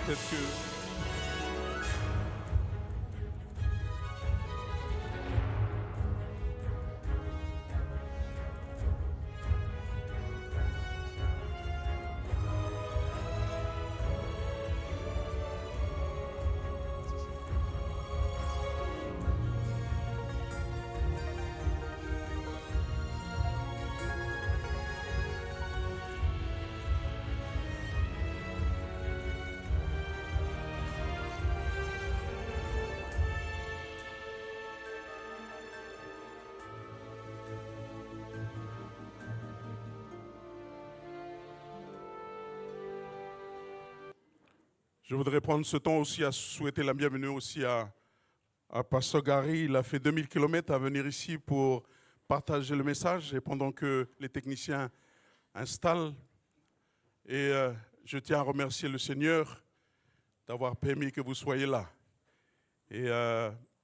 Peut-être que... Je voudrais prendre ce temps aussi à souhaiter la bienvenue aussi à Pasteur Gary. Il a fait 2000 km à venir ici pour partager le message et pendant que les techniciens installent. Et je tiens à remercier le Seigneur d'avoir permis que vous soyez là. Et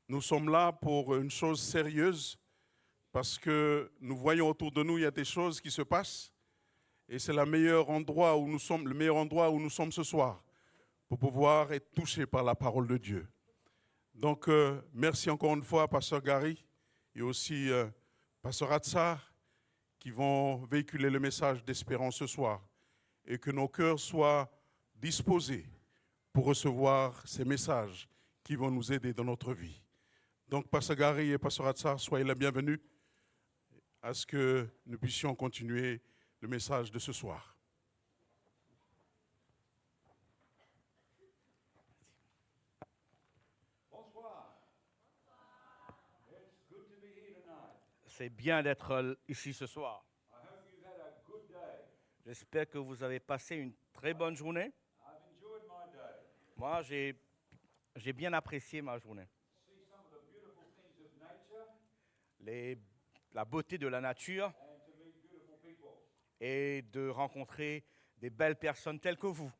nous sommes là pour une chose sérieuse parce que nous voyons autour de nous, il y a des choses qui se passent et c'est le meilleur endroit où nous sommes ce soir, pour pouvoir être touché par la parole de Dieu. Donc, merci encore une fois à Pasteur Gary et aussi Pasteur Hatzar qui vont véhiculer le message d'espérance ce soir et que nos cœurs soient disposés pour recevoir ces messages qui vont nous aider dans notre vie. Donc, Pasteur Gary et Pasteur Hatzar, soyez les bienvenus à ce que nous puissions continuer le message de ce soir. C'est bien d'être ici ce soir. J'espère que vous avez passé une très bonne journée. Moi, j'ai bien apprécié ma journée. La beauté de la nature et de rencontrer des belles personnes telles que vous.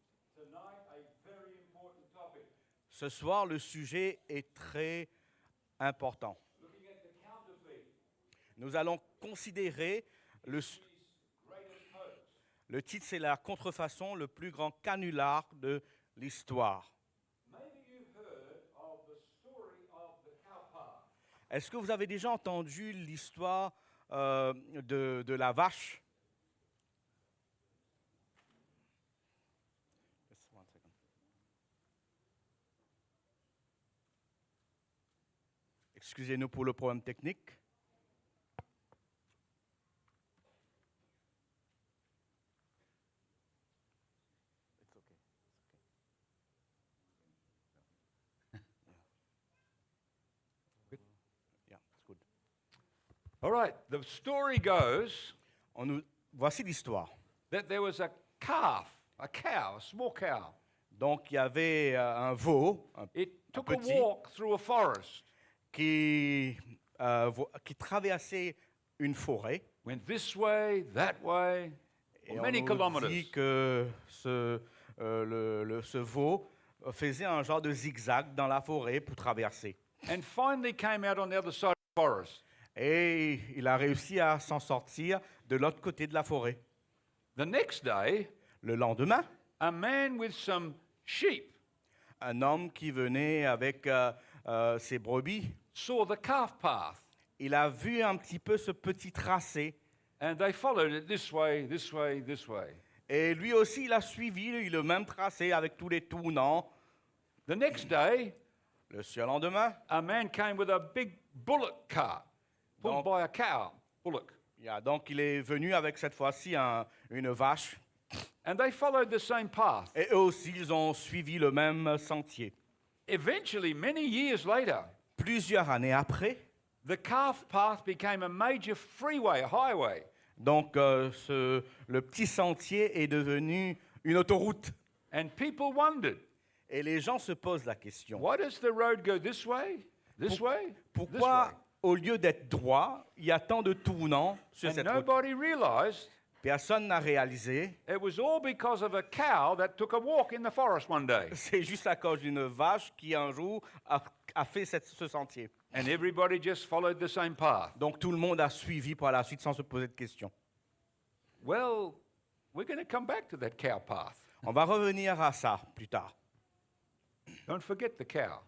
Ce soir, le sujet est très important. Nous allons considérer le titre, c'est la contrefaçon, le plus grand canular de l'histoire. Est-ce que vous avez déjà entendu l'histoire de la vache? Excusez-nous pour le problème technique. All right, the story goes Voici l'histoire. that there was a calf, a cow, a small cow. Donc, il y avait un veau, un It took a petit, walk through a forest, qui traversait une forêt. went this way, that way, Et for on many nous kilometers. dit que ce veau faisait un genre de zigzag dans la forêt pour traverser. And finally came out on the other side of the forest. Et il a réussi à s'en sortir de l'autre côté de la forêt. The next day, Le lendemain, a man with some sheep un homme qui venait avec ses brebis, saw the calf path, il a vu un petit peu ce petit tracé. and they followed it this way, this way, this way. Et lui aussi, il a suivi le même tracé avec tous les tournants. The next day, Le surlendemain, a man came with a big bullock cart pulled Donc- by a cow, bullock. donc il est venu avec cette fois-ci une vache. And they followed the same path. Et eux aussi, ils ont suivi le même sentier. Eventually, many years later, Plusieurs années après, the calf path became a major freeway, a highway. donc le petit sentier est devenu une autoroute. And people wondered, Et les gens se posent la question, why does the road go this way, this way, this way? pourquoi au lieu d'être droit, il y a tant de tournants sur And cette route? nobody realized Personne n'a réalisé. it was all because of a cow that took a walk in the forest one day. C'est juste à cause d'une vache qui un jour a fait ce sentier. And everybody just followed the same path. Donc tout le monde a suivi par la suite sans se poser de questions. Well, we're going to come back to that cow path. On va revenir à ça plus tard. Don't forget the cow.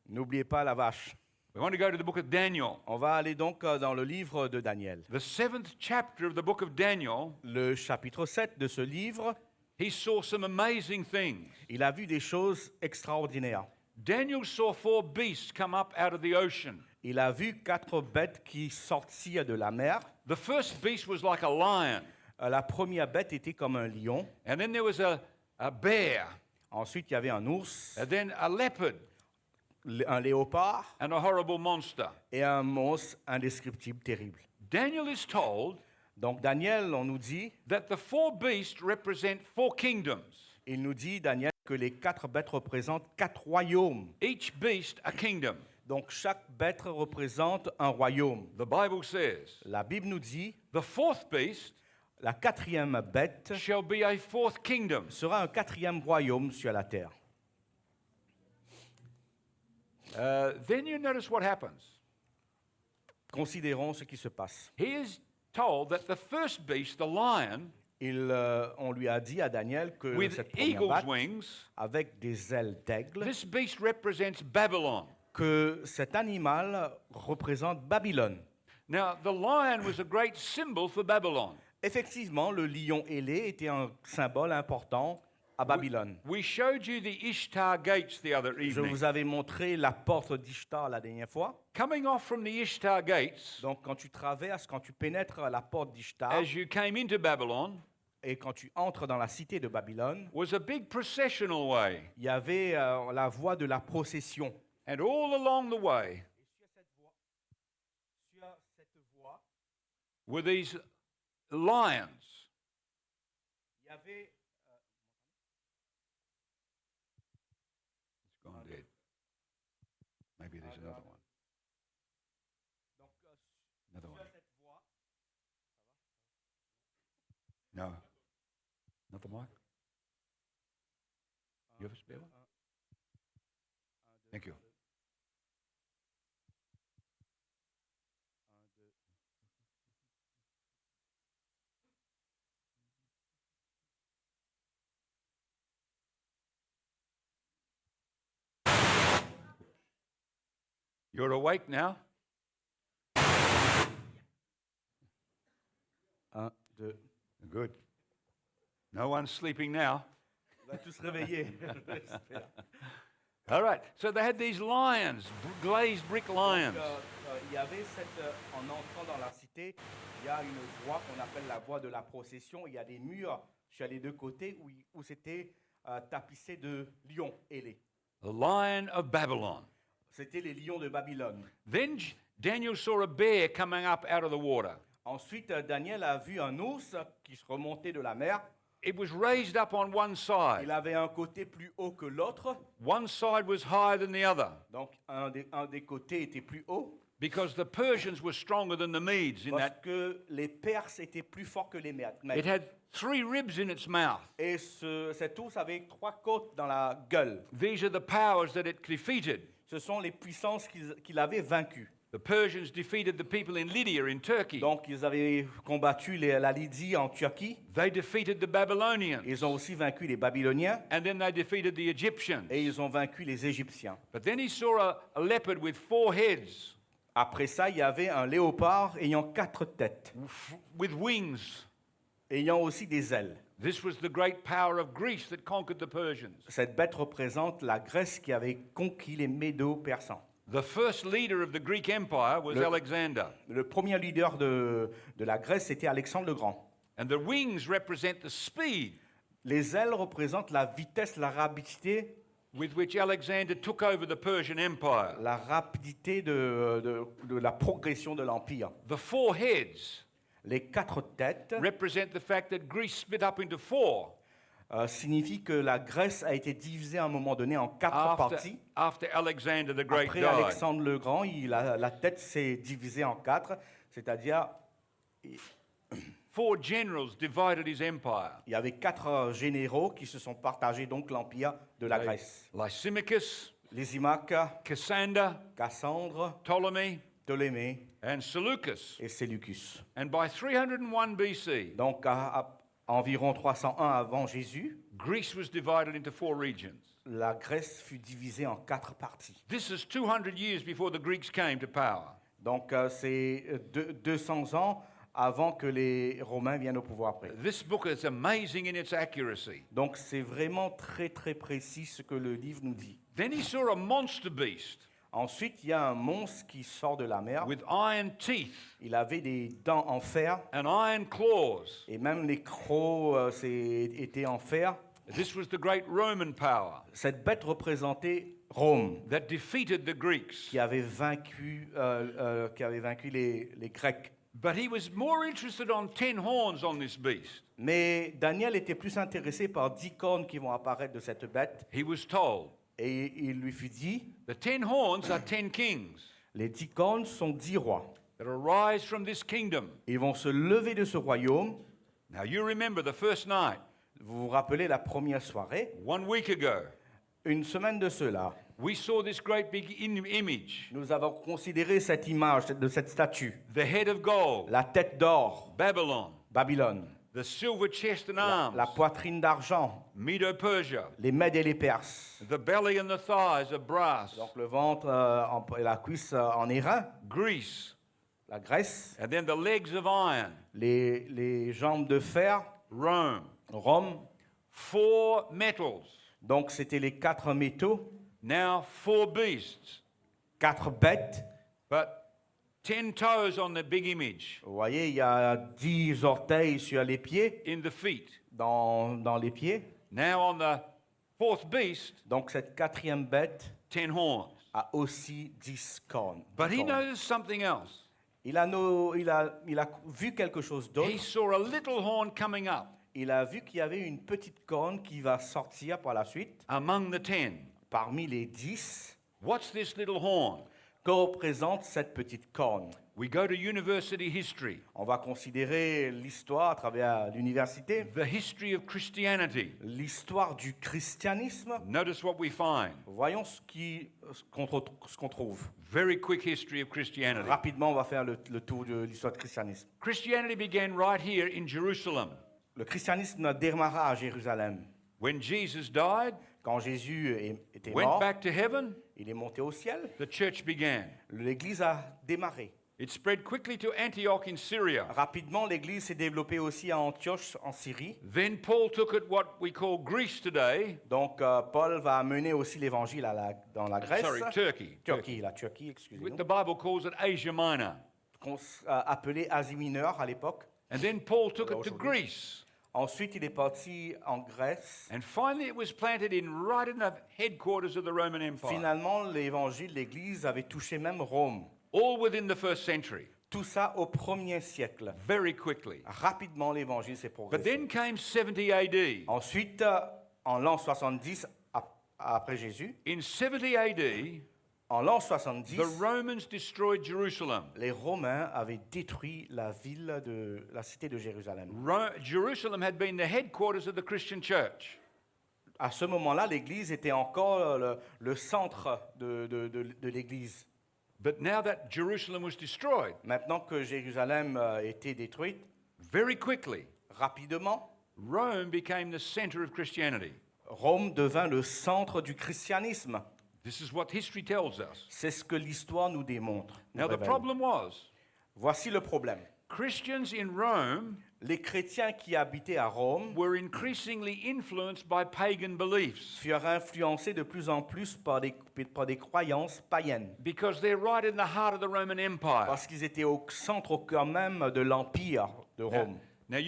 N'oubliez pas la vache. We want to go to the book of Daniel. On va aller donc dans le livre de Daniel. The 7th chapter of the book of Daniel, Le chapitre 7 de ce livre, he saw some amazing things. il a vu des choses extraordinaires. Daniel saw 4 beasts come up out of the ocean. Il a vu 4 bêtes qui sortirent de la mer. The first beast was like a lion, La première bête était comme un lion. and then there was a bear, Ensuite, il y avait un ours, and then a leopard, un léopard and a horrible monster. et un monstre indescriptible, terrible. Daniel is told Donc Daniel, on nous dit, that the 4 beasts represent 4 kingdoms, il nous dit, Daniel, que les 4 bêtes représentent 4 royaumes. each beast a kingdom. Donc chaque bête représente un royaume. The Bible says La Bible nous dit, the 4th beast la 4e bête shall be a 4th kingdom. sera un 4e royaume sur la terre. Then you notice what happens. Considérons ce qui se passe. He is told that the first beast, the lion, On lui a dit à Daniel que with cette première eagle's bête, wings, avec des ailes d'aigle, this beast represents Babylon. que cet animal représente Babylone. Now, the lion was a great symbol for Babylon. Effectivement, le lion ailé était un symbole important à Babylone. We showed you the Ishtar gates the other Je evening. vous avais montré la porte d'Ishtar la dernière fois. Coming off from the Ishtar gates, Donc, quand tu traverses, quand tu pénètres la porte d'Ishtar as you came into Babylon, et quand tu entres dans la cité de Babylone, was a big processional way. il y avait la voie de la procession. And all along the way Sur cette voie, were these lions. il y avait It's gone dead. Maybe there's another one. donc, Another one. sur cette voie, No. Not the mic? You have a spare one? Thank you. You're awake now? 1, 2. Good. No one's sleeping now. On va tous réveiller. j'espère. All right. So they had these lions, glazed brick lions. Il y avait en entrant dans la cité, il y a une voie qu'on appelle la voie de la procession. Il y a des murs sur les 2 côtés où c'était tapissé de lions ailés. The lion of Babylon. C'était les lions de Babylone. Then Daniel saw a bear coming up out of the water. Ensuite, Daniel a vu un ours qui se remontait de la mer. It was raised up on one side. Il avait un côté plus haut que l'autre. One side was higher than the other Donc, un des côtés était plus haut. because the Persians were stronger than the Medes in Parce that que les Perses étaient plus forts que les Mèdes. it had 3 ribs in its mouth. Et cet ours avait 3 côtes dans la gueule. These are the powers that it defeated. Ce sont les puissances qu'il avait vaincues. The Persians defeated the people in Lydia in Turkey. Donc, ils avaient combattu la Lydie en Turquie. They defeated the Babylonians. Ils ont aussi vaincu les Babyloniens. And then they defeated the Egyptians. Et ils ont vaincu les Égyptiens. But then he saw a leopard with 4 heads, Après ça, il y avait un léopard ayant 4 têtes, with wings. ayant aussi des ailes. This was the great power of Greece that conquered the Persians. Cette bête représente la Grèce qui avait conquis les Médo-Persans. The first leader of the Greek Empire was Alexander. Le premier leader de la Grèce, c'était Alexandre le Grand. And the wings represent the speed Les ailes représentent la vitesse, la rapidité, with which Alexander took over the Persian Empire. de la progression de l'Empire. The 4 heads Les 4 têtes represent the fact that Greece split up into 4 signifie que la Grèce a été divisée à un moment donné en 4 parties. after Alexander the Great Après died. Alexandre le Grand, la tête s'est divisée en 4, c'est-à-dire 4 generals divided his empire. il y avait 4 généraux qui se sont partagés donc l'empire de la Grèce. Lysimachus, Lysimaque, Cassander, Cassandre, Ptolemy, Ptolémée and Seleucus. et Séleucus. And by 301 BC, Donc à environ 301 avant Jésus, Greece was divided into 4 regions. la Grèce fut divisée en 4 parties. This is 200 years before the Greeks came to power. Donc, c'est 200 ans avant que les Romains viennent au pouvoir après. This book is amazing in its accuracy. Donc, c'est vraiment très, très précis ce que le livre nous dit. Then he saw a monster beast Ensuite, il y a un monstre qui sort de la mer. with iron teeth Il avait des dents en fer and iron claws. et même les crocs étaient en fer. This was the great Roman power Cette bête représentait Rome, that defeated the Greeks. qui avait vaincu les Grecs. But he was more interested on 10 horns on this beast. Mais Daniel était plus intéressé par 10 cornes qui vont apparaître de cette bête. He was told, Et il lui fut dit, the 10 horns are 10 kings les 10 cornes sont 10 rois. that arise from this kingdom. Ils vont se lever de ce royaume. Now you remember the first night, Vous vous rappelez la première soirée, 1 week ago, une semaine de cela, we saw this great big image, nous avons considéré cette image de cette statue. the head of gold, La tête d'or, Babylon, Babylone. the silver chest and La arms, poitrine d'argent, Medo-Persia, les Mèdes et les Perses. the belly and the thighs of brass, Donc le ventre et la cuisse en airain, Greece, la Grèce, and then the legs of iron, les jambes de fer, Rome. Rome. 4 metals, Donc c'était les 4 métaux, now 4 beasts, 4 bêtes. but 10 toes on the big image, Vous voyez, il y a 10 orteils sur les pieds, in the feet. dans les pieds. Now on the 4th beast, Donc cette 4e bête 10 horns. a aussi 10 cornes. But he Cornes. noticed something else. Il a vu quelque chose He d'autre. saw a little horn coming up Il a vu qu'il y avait une petite corne qui va sortir par la suite. among the 10. Parmi les 10, What's this little horn? que représente cette petite corne? We go to university history, On va considérer l'histoire à travers l'université, the history of Christianity. l'histoire du christianisme. Notice what we find. Voyons ce qu'on trouve. Very quick history of Christianity. Rapidement, on va faire le tour de l'histoire du christianisme. Christianity began right here in Jerusalem. Le christianisme démarra à Jérusalem. When Jesus died, Quand Jésus était went mort, back to heaven, il est monté au ciel. the church began. L'Église a démarré. It spread quickly to Antioch in Syria. Rapidement, l'Église s'est développée aussi à Antioche, en Syrie. Then Paul took it what we call Greece today. Donc, Paul va amener aussi l'Évangile dans la Grèce. Sorry, Turkey. La Turquie, excusez-nous. The Bible calls it Asia Minor. Appelée Asie mineure à l'époque. And then Paul took it to Aujourd'hui. Greece. Ensuite, il est parti en Grèce. And finally it was planted right in the headquarters of the Roman Empire. Finalement, l'Évangile, l'Église avait touché même Rome. All within the first century. Tout ça au 1er siècle. Very quickly. Rapidement, l'Évangile s'est But progressé. then came 70 AD. Ensuite, en l'an 70 après Jésus, In 70 AD, en l'an 70, the Romans destroyed Jerusalem. les Romains avaient détruit la cité de Jérusalem. Jerusalem had been the headquarters of the Christian church. À ce moment-là, l'Église était encore le centre de l'Église. But now that Jerusalem was destroyed, Maintenant que Jérusalem a été détruite, very quickly, rapidement, Rome became the center of Christianity. Rome devint le centre du christianisme. This is what history tells us. C'est ce que l'histoire nous démontre. nous Now, the révèle. problem was, Voici le problème. Christians in Rome Les chrétiens qui habitaient à Rome were increasingly influenced by pagan beliefs furent influencés de plus en plus par des croyances païennes, because they're right in the heart of the Roman Empire. parce qu'ils étaient au centre, au cœur même de l'empire de Rome. Now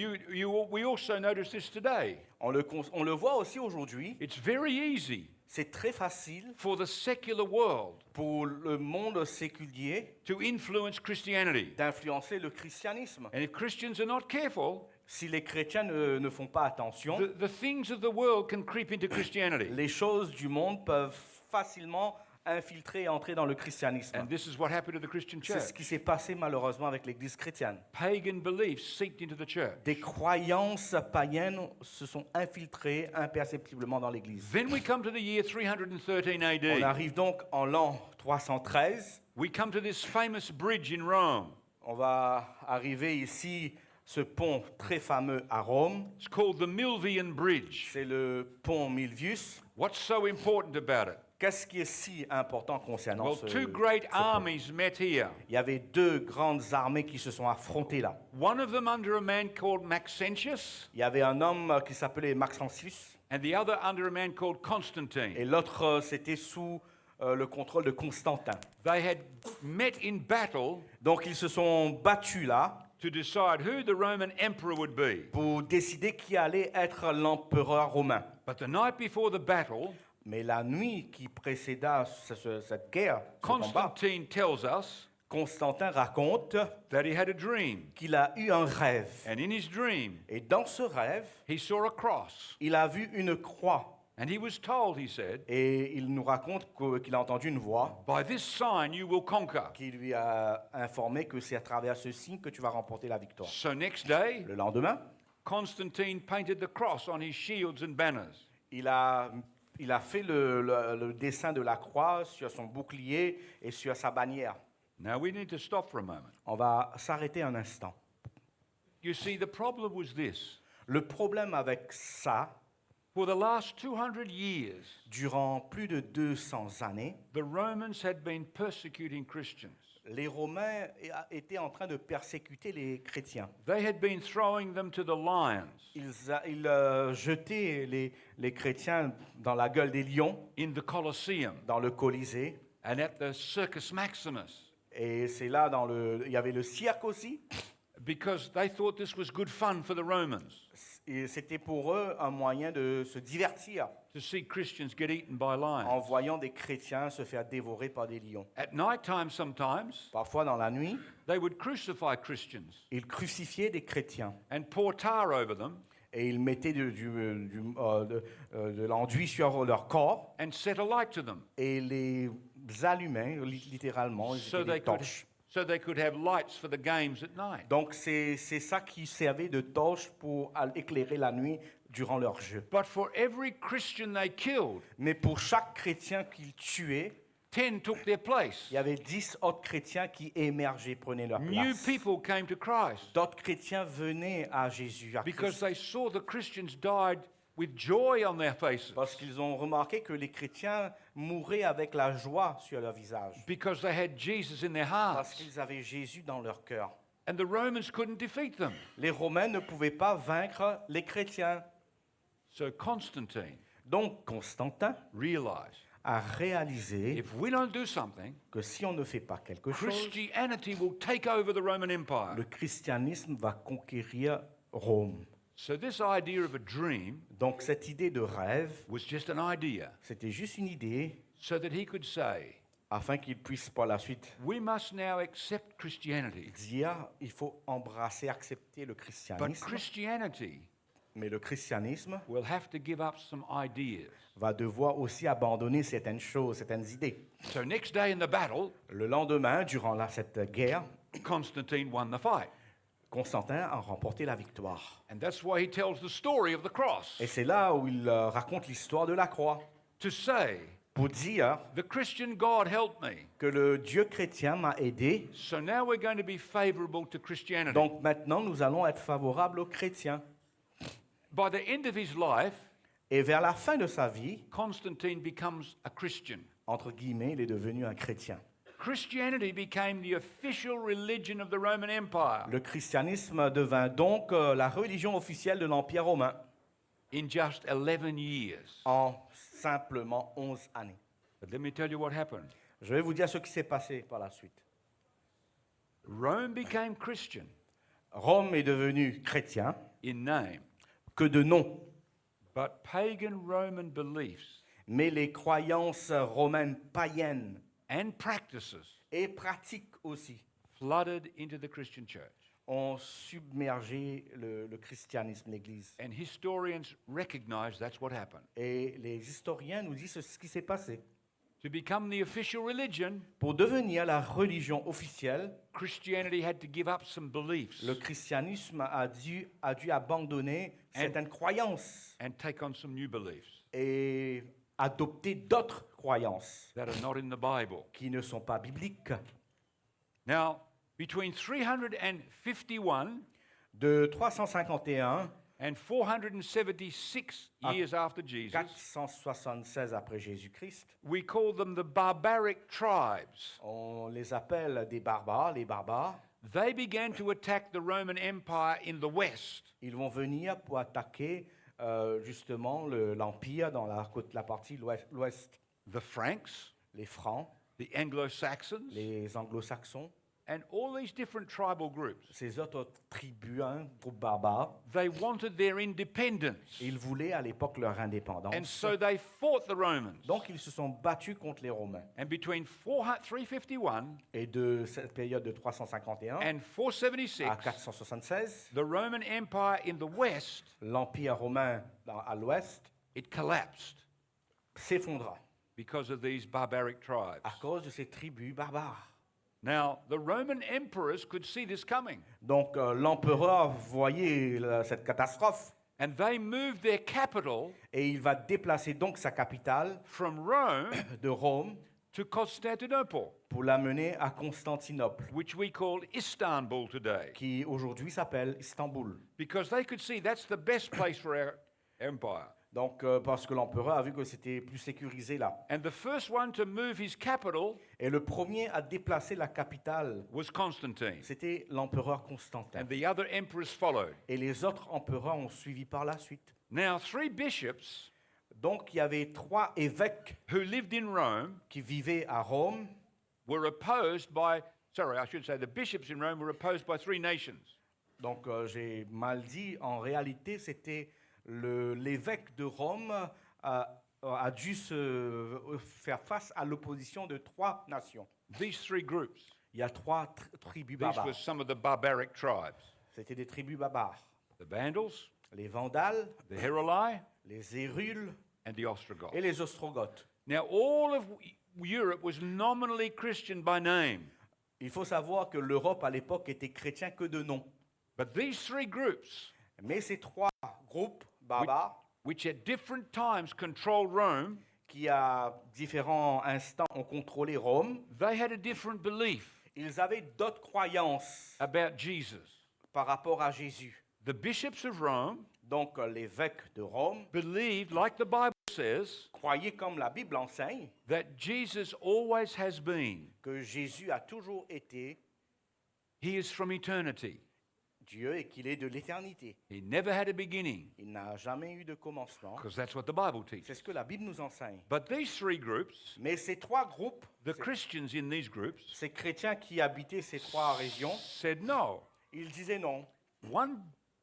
we also notice this today. On le voit aussi aujourd'hui. It's very easy C'est très facile for the secular world pour le monde séculier to influence Christianity. d'influencer le christianisme. And if Christians are not careful, Si les chrétiens ne font pas attention, the things of the world can creep into Christianity. les choses du monde peuvent facilement infiltrer et entrer dans le christianisme. And this is what happened to the Christian C'est ce church. qui s'est passé malheureusement avec l'Église chrétienne. Pagan beliefs seeped into the church. Des croyances païennes se sont infiltrées imperceptiblement dans l'Église. Then we come to the year 313 On AD. arrive donc en l'an 313. We come to this famous bridge in Rome. On va arriver ici, ce pont très fameux à Rome. It's called the Milvian Bridge. C'est le pont Milvius. What's so important about it? Qu'est-ce qui est si important concernant Well, ce two great point? armies met here. Il y avait deux grandes armées qui se sont affrontées là. One of them under a man called Maxentius, Il y avait un homme qui s'appelait Maxentius and the other under a man called Constantine. et l'autre c'était sous le contrôle de Constantin. They had met in battle Donc ils se sont battus là to decide who the Roman emperor would be. pour décider qui allait être l'empereur romain. But the night before the battle, Mais la nuit qui précéda cette guerre, ce combat, Constantine tells us Constantin raconte that he had a dream. qu'il a eu un rêve. And in his dream, Et dans ce rêve, he saw a cross. il a vu une croix. And he was told, he said, Et il nous raconte qu'il a entendu une voix by this sign you will conquer. qui lui a informé que c'est à travers ce signe que tu vas remporter la victoire. So next day, Le lendemain, Constantine painted the cross on his shields and banners. il a fait le dessin de la croix sur son bouclier et sur sa bannière. Now we need to stop for a moment. On va s'arrêter un instant. You see, the problem was this. Le problème avec ça, For the last 200 years, durant plus de 200 années, the Romans had been persecuting Christians. les Romains étaient en train de persécuter les chrétiens. They had been throwing them to the lions Ils jetaient les chrétiens dans la gueule des lions, in the Colosseum dans le Colisée. and at the Circus Maximus Et c'est là, il y avait le cirque aussi. because they thought this was good fun for the Romans Et c'était pour eux un moyen de se divertir to see Christians get eaten by en lions. voyant des chrétiens se faire dévorer par des lions. At night time, sometimes, Parfois, dans la nuit, they would crucify Christians ils crucifiaient des chrétiens and pour tar over them et ils mettaient de l'enduit sur leur corps and set a light to them et les allumaient, littéralement, ils so étaient des torches. they could have lights for the games at night. Donc, c'est ça qui servait de torche pour éclairer la nuit durant leur jeu. But for every Christian they killed, Mais pour chaque chrétien qu'ils tuaient, 10 took their place. il y avait 10 autres chrétiens qui émergeaient, prenaient leur New place. people came to Christ D'autres chrétiens venaient à Jésus, à because Christ, they saw the Christians died with joy on their faces, parce qu'ils ont remarqué que les chrétiens mouraient avec la joie sur leur visage, because they had Jesus in their parce hearts, qu'ils avaient Jésus dans leur cœur. and the Romans couldn't defeat them. Les Romains ne pouvaient pas vaincre les chrétiens. So Constantine Donc Constantin realized a réalisé if we don't do something, que si on ne fait pas quelque chose, Christianity will take over the Roman Empire. le christianisme va conquérir Rome. So this idea of a dream Donc cette idée de rêve, was just an idea c'était juste une idée so that he could say, afin qu'il puisse par la suite we must now accept Christianity. dire il faut embrasser, accepter le But christianisme. Christianity Mais le christianisme will have to give up some ideas. va devoir aussi abandonner certaines choses, certaines idées. So next day in the battle, Le lendemain, durant cette guerre, Constantine won the fight. Constantin a remporté la victoire. And that's why he tells the story of the cross. Et c'est là où il raconte l'histoire de la croix, To say, pour dire the Christian God helped me. que le Dieu chrétien m'a aidé. So now we're going to be favorable to Christianity. Donc maintenant, nous allons être favorables aux chrétiens. By the end of his life, Et vers la fin de sa vie, Constantine becomes a Christian. entre guillemets, il est devenu un chrétien. Christianity became the official religion of the Roman Empire Le christianisme devint donc la religion officielle de l'Empire romain in just 11 years. en simplement 11 années. But let me tell you what happened. Je vais vous dire ce qui s'est passé par la suite. Rome became Christian Rome est devenu chrétien, in name, que de nom, but pagan Roman beliefs mais les croyances romaines païennes and practices et pratiques aussi flooded into the Christian church. ont submergé le christianisme, l'Église. And historians recognize that's what happened. Et les historiens nous disent ce qui s'est passé. To become the official religion, Pour devenir la religion officielle, Christianity had to give up some beliefs le christianisme a dû abandonner certaines croyances and take on some new beliefs et adopter d'autres croyances that are not in the Bible. qui ne sont pas bibliques. Now, between 351 De 351 And 476 years after Jesus, 476 après Jésus-Christ, we call them the barbaric tribes. on les appelle des barbares, les barbares. They began to attack the Roman Empire in the west. Ils vont venir pour attaquer justement l'Empire dans la partie l'ouest. The Franks, Les Francs, the Anglo-Saxons, les Anglo-Saxons, and all these different tribal groups. ces autres tribus, groupes barbares, They wanted their independence. ils voulaient à l'époque leur indépendance. And so they fought the Romans. Donc ils se sont battus contre les Romains. And between 351 Et de cette période de 351 and 476, à 476, the Roman Empire in the west, l'Empire romain à l'ouest it collapsed s'effondra because of these barbaric tribes. à cause de ces tribus barbares. Now, the Roman emperors could see this coming, Donc l'empereur voyait cette catastrophe and they moved their capital et il va déplacer donc sa capitale from Rome de Rome to Constantinople, pour l'amener à Constantinople, which we call Istanbul today, qui aujourd'hui s'appelle Istanbul. because they could see that's the best place for our empire. Donc parce que l'empereur a vu que c'était plus sécurisé là. And the first one to move his capital Et le premier à déplacer la capitale, was Constantine, c'était l'empereur Constantin. and the other emperors followed. Et les autres empereurs ont suivi par la suite. Now, 3 bishops Donc il y avait 3 évêques who lived in Rome qui vivaient à Rome. were opposed by, sorry, I should say the bishops in Rome were opposed by 3 nations. Donc j'ai mal dit, en réalité c'était l'évêque de Rome a dû se faire face à l'opposition de 3 nations. These 3 groups, Il y a 3 tribus these barbares. were some of the barbaric tribes. C'était des tribus barbares. The Vandals, Les Vandales, the Heruli, les Hérules and the Ostrogoths. et les Ostrogoths. Now, all of Europe was nominally Christian by name, Il faut savoir que l'Europe à l'époque était chrétien que de nom. but these 3 groups, Mais ces 3 groupes barbares which at different times controlled Rome, qui à différents instants ont contrôlé Rome, they had a different belief ils avaient d'autres croyances about Jesus. par rapport à Jésus. The bishops of Rome Donc l'évêque de Rome believed, like the Bible says, croyait, comme la Bible enseigne, that Jesus always has been. que Jésus a toujours été He is from eternity. Dieu et qu'il est de l'éternité. He never had a beginning, Il n'a jamais eu de commencement. because that's what the Bible C'est teaches. ce que la Bible nous enseigne. But these 3 groups, Mais ces 3 groupes, the Christians in these groups, ces chrétiens qui habitaient ces 3 régions, said no. ils disaient non. One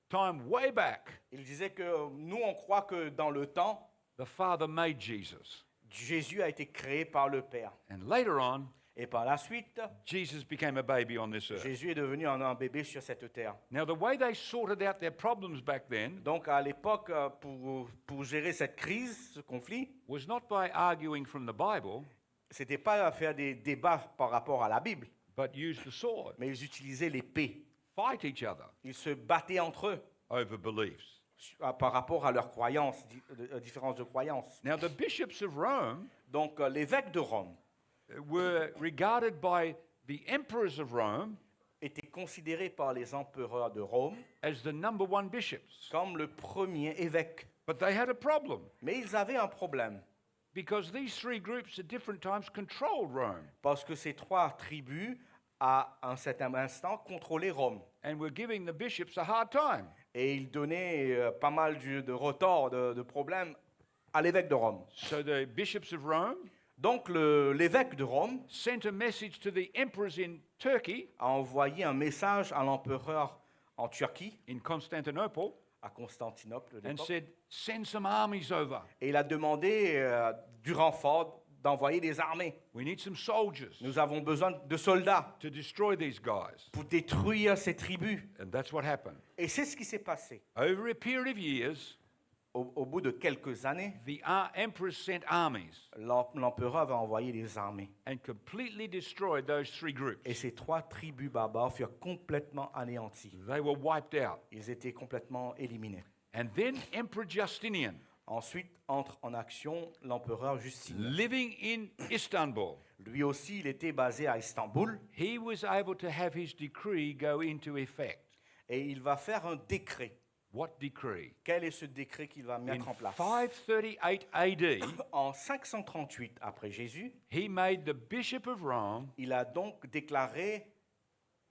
time way back, Ils disaient que nous, on croit que dans le temps, the Father made Jesus. Jésus a été créé par le Père. And later on, Et par la suite, Jesus became a baby on this earth. Jésus est devenu un bébé sur cette terre. Now, the way they sorted out their problems back then Donc à l'époque, pour gérer cette crise, ce conflit, was not by arguing from the Bible, c'était pas à faire des débats par rapport à la Bible, but use the sword, mais ils utilisaient l'épée. fight each other Ils se battaient entre eux over beliefs. par rapport à leurs croyances, différences de croyances. Now, the bishops of Rome Donc l'évêque de Rome were regarded by the emperors of Rome était considéré par les empereurs de Rome as the number 1 bishops. comme le premier évêque. But they had a problem Mais ils avaient un problème, because these 3 groups at different times controlled Rome parce que ces 3 tribus, à un certain instant, contrôlaient Rome. and were giving the bishops a hard time. Et ils donnaient pas mal de retors, de problèmes à l'évêque de Rome. So the bishops of Rome Donc l'évêque de Rome sent a message to the emperors in Turkey, a envoyé un message à l'empereur en Turquie, in Constantinople, à Constantinople de and l'époque, said, send some armies over. et il a demandé du renfort, d'envoyer des armées. We need some soldiers Nous avons besoin de soldats to destroy these guys. pour détruire ces tribus. And that's what happened. Et c'est ce qui s'est passé. Over a period of years, Au bout de quelques années, the emperors sent armies l'empereur va envoyer des armées. and completely destroyed those 3 groups. Et ces 3 tribus barbares furent complètement anéanties. They were wiped out. Ils étaient complètement éliminés. And then Emperor Justinian, Ensuite entre en action l'empereur Justinien. living in Istanbul, Lui aussi, il était basé à Istanbul he was able to have his decree go into effect. et il va faire un décret. What decree? Quel est ce décret qu'il va In mettre en place? 538 AD, En 538 après Jésus, he made the Bishop of Rome il a donc déclaré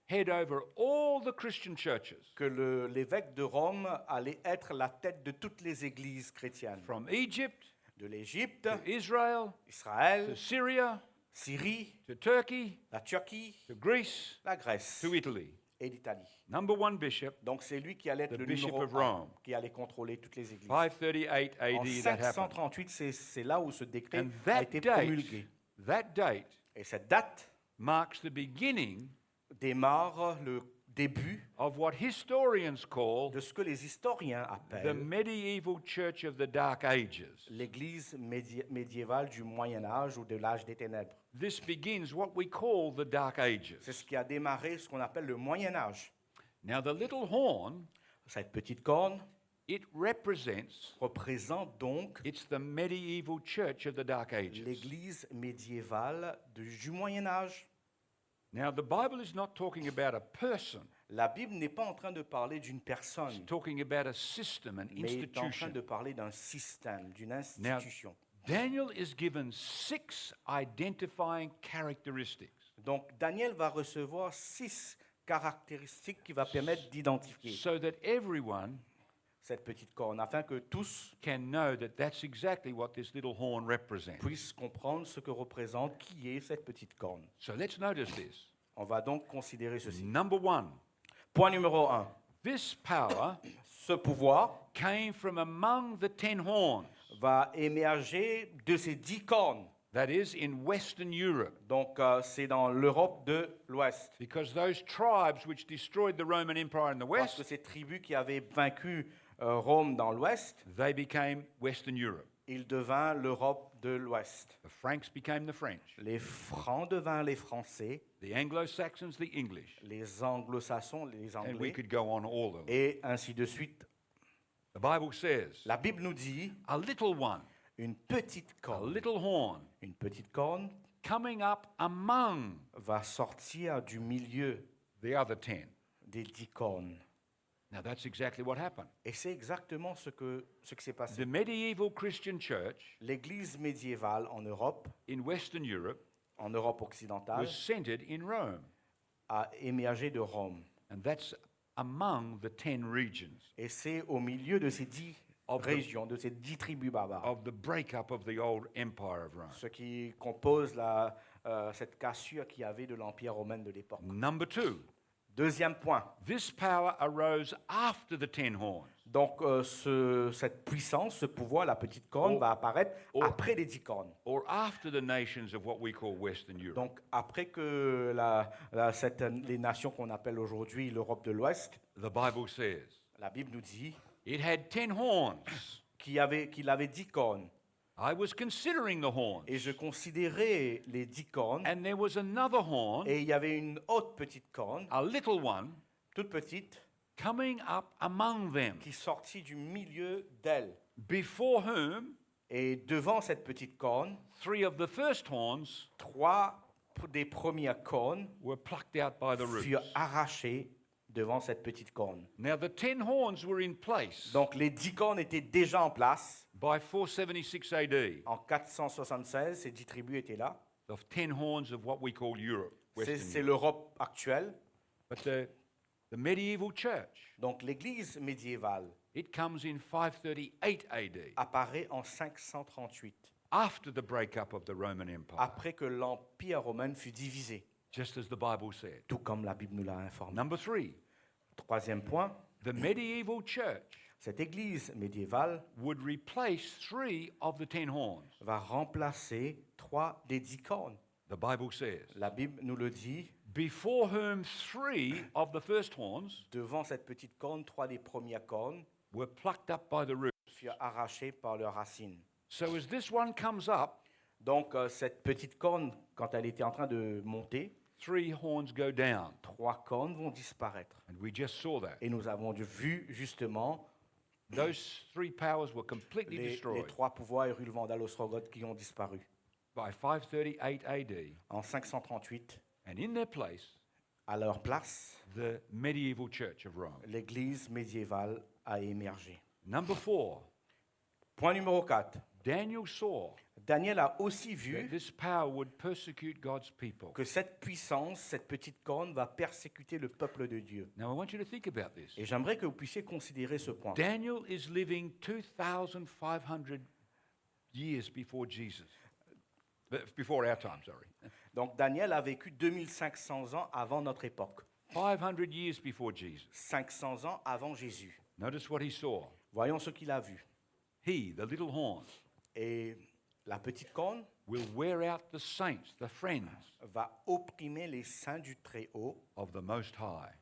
head over all the Christian churches, que l'évêque de Rome allait être la tête de toutes les églises chrétiennes. from Egypt De l'Égypte, to Israel to Israël, Syria Syrie, to Turkey la Turquie, to Greece la Grèce to Italy. et l'Italie. Number one bishop, Donc c'est lui qui allait être The le Bishop numéro of 1, Rome. qui allait contrôler toutes les églises. 538 En AD, that happened. 538, c'est là où ce décret And a that été date, promulgué. that date Et cette date marks the beginning démarre le début of what historians call de ce que les historiens the appellent medieval church of the Dark Ages. l'église médiévale du Moyen Âge ou de l'âge des ténèbres. This begins what we call the Dark Ages. C'est ce qui a démarré ce qu'on appelle le Moyen Âge. Now, the little horn, Cette petite corne it represents, représente donc it's the medieval church of the Dark Ages. l'église médiévale du Moyen Âge. Now, the Bible is not talking about a person, La Bible n'est pas en train de parler d'une it's personne, talking about a system, an mais est en train institution. de parler d'un système, d'une institution. Daniel is given 6 identifying characteristics Donc Daniel va recevoir 6 caractéristiques qui va permettre d'identifier so that everyone cette petite corne, afin que tous can know that that's exactly what this little horn represents. puissent comprendre ce que représente, qui est cette petite corne. So let's notice this. On va donc considérer ceci. Number one, Point numéro 1. this power Ce pouvoir came from among the 10 horns, va émerger de ces 10 cornes. that is, in Western Europe, Donc c'est dans l'Europe de l'Ouest. because those tribes which destroyed the Roman Empire in the Parce que West, ces tribus qui avaient vaincu Rome dans l'Ouest, they became Western Europe. il devint l'Europe de l'Ouest. The Franks became the French, Les Francs devinrent les Français, the Anglo-Saxons the English, les Anglo-Saxons les and we Anglais, could go on all of them. et ainsi de suite. The Bible says, La Bible nous dit a little one, une petite a corne. little horn, Une petite corne coming up among va sortir du milieu the other 10. des 10 cornes. Now that's exactly what happened. Et c'est exactement ce qui s'est passé. The medieval Christian church L'Église médiévale en Europe occidentale, was centered in Rome, a émergé de Rome. and that's among the 10 regions Et c'est au milieu de ces 10 Of the- régions, de ces 10 tribus barbares, of the breakup of the old empire of Rome. ce qui compose cette cassure qu'il y avait de l'Empire romain de l'époque. Number two, Deuxième point. this power arose after the 10 horns. Donc, cette puissance, ce pouvoir, la petite corne, Oh. va apparaître Oh. après les 10 cornes. Or after the nations of what we call Western Europe. Donc, après que les nations qu'on appelle aujourd'hui l'Europe de l'Ouest, The Bible says la Bible nous dit it had 10 horns. qu'il avait 10 cornes. I was considering the horns. Et je considérais les 10 cornes, And there was another horn, et il y avait une autre petite corne, a little one, toute petite, coming up among them, qui sortit du milieu d'elle. before whom Et devant cette petite corne, 3 of the first horns 3 des premières cornes were plucked out by the roots. furent arrachées devant cette petite corne. Now the 10 horns were in place Donc les 10 cornes étaient déjà en place. by 476 AD. En 476, ces 10 tribus étaient là. The 10 horns of what we call Europe, Western C'est Europe. l'Europe actuelle. But the medieval church, Donc l'église médiévale it comes in 538 AD, apparaît en 538, after the breakup of the Roman Empire, après que l'Empire romain fut divisé, just as the Bible said. tout comme la Bible nous l'a informé. Number 3, Troisième point, the medieval church cette église médiévale would replace 3 of the 10 horns. va remplacer 3 des 10 cornes. The Bible says, La Bible nous le dit, before whom 3 of the first horns devant cette petite corne, 3 des premières cornes were plucked up by the roots. furent arrachées par leurs racines. So as this one comes up, Donc cette petite corne, quand elle était en train de monter, 3 horns go down. 3 cornes vont disparaître. And we just saw that. Et nous avons vu justement Those 3 powers were completely les destroyed 3 pouvoirs Hérule, Vandale, Ostrogoth qui ont disparu. by 538 AD. En 538, And in their place, à leur place, the medieval church of Rome. l'église médiévale a émergé. Number 4, Point numéro 4. Daniel saw Daniel a aussi that vu this power would persecute God's people. que cette puissance, cette petite corne, va persécuter le peuple de Dieu. Now I want you to think about this. Et j'aimerais que vous puissiez considérer ce point. Daniel is living 2,500 years before Jesus. Before our time, sorry. Donc Daniel a vécu 2500 ans avant notre époque, 500 years before Jesus. 500 ans avant Jésus. Notice what he saw. Voyons ce qu'il a vu. He, the little horn, Et la petite corne will wear out the saints, the friends va opprimer les saints du Très-Haut of the Most High,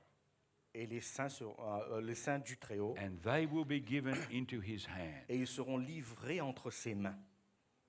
et les saints du Très-Haut, and they will be given into his hand. et ils seront livrés entre ses mains.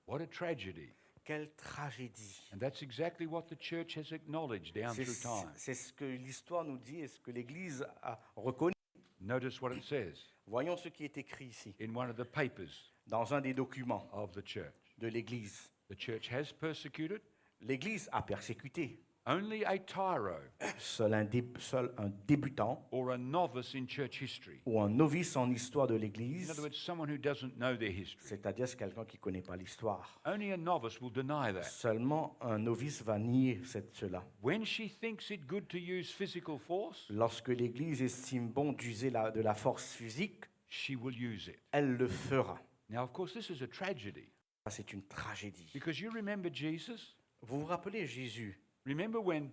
What a tragedy. Quelle tragédie! And that's exactly what the church has acknowledged down C'est through time. c'est ce que l'histoire nous dit et ce que l'Église a reconnu. Notice what it says Voyons ce qui est écrit ici, in one of the papers dans un des documents of the church. de l'Église. The church has persecuted L'Église a persécuté. only a tyro Seul un débutant or a novice in church history. ou un novice en histoire de In l'Église, other words, someone who doesn't know their history. c'est-à-dire c'est quelqu'un qui ne connaît pas l'histoire. Only a novice will deny that. Seulement un novice va nier cela. When she thinks it good to use physical force, Lorsque l'Église estime bon d'user de la force physique, she will use it. elle le fera. Now, of course, this is a tragedy Ça, c'est une tragédie. because you remember Jesus? Vous vous rappelez Jésus, Remember when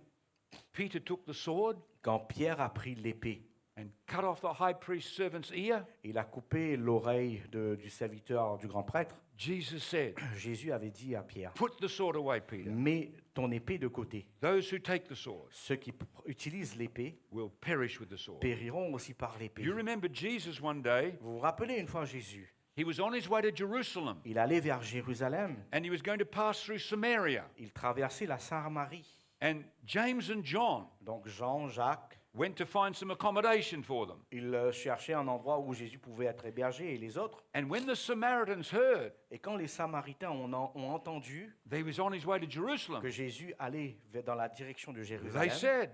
Peter took the sword quand Pierre a pris l'épée, and cut off the high priest's servant's ear? il a coupé l'oreille du serviteur du grand prêtre. Jesus said, Jésus avait dit à Pierre, "Put the sword away, Peter. mets ton épée de côté. Those who take the sword Ceux qui utilisent l'épée will perish with the sword." périront aussi par l'épée. You remember Jesus one day, Vous vous rappelez une fois Jésus, he was on his way to Jerusalem il allait vers Jérusalem, and he was going to pass through Samaria. il traversait la Samarie. And James and John Donc Jean, Jacques, went to find some accommodation for them. ils cherchaient un endroit où Jésus pouvait être hébergé et les autres. And when the Samaritans heard Et quand les Samaritains ont entendu that he was on his way to Jerusalem, que Jésus allait dans la direction de they Jérusalem, said,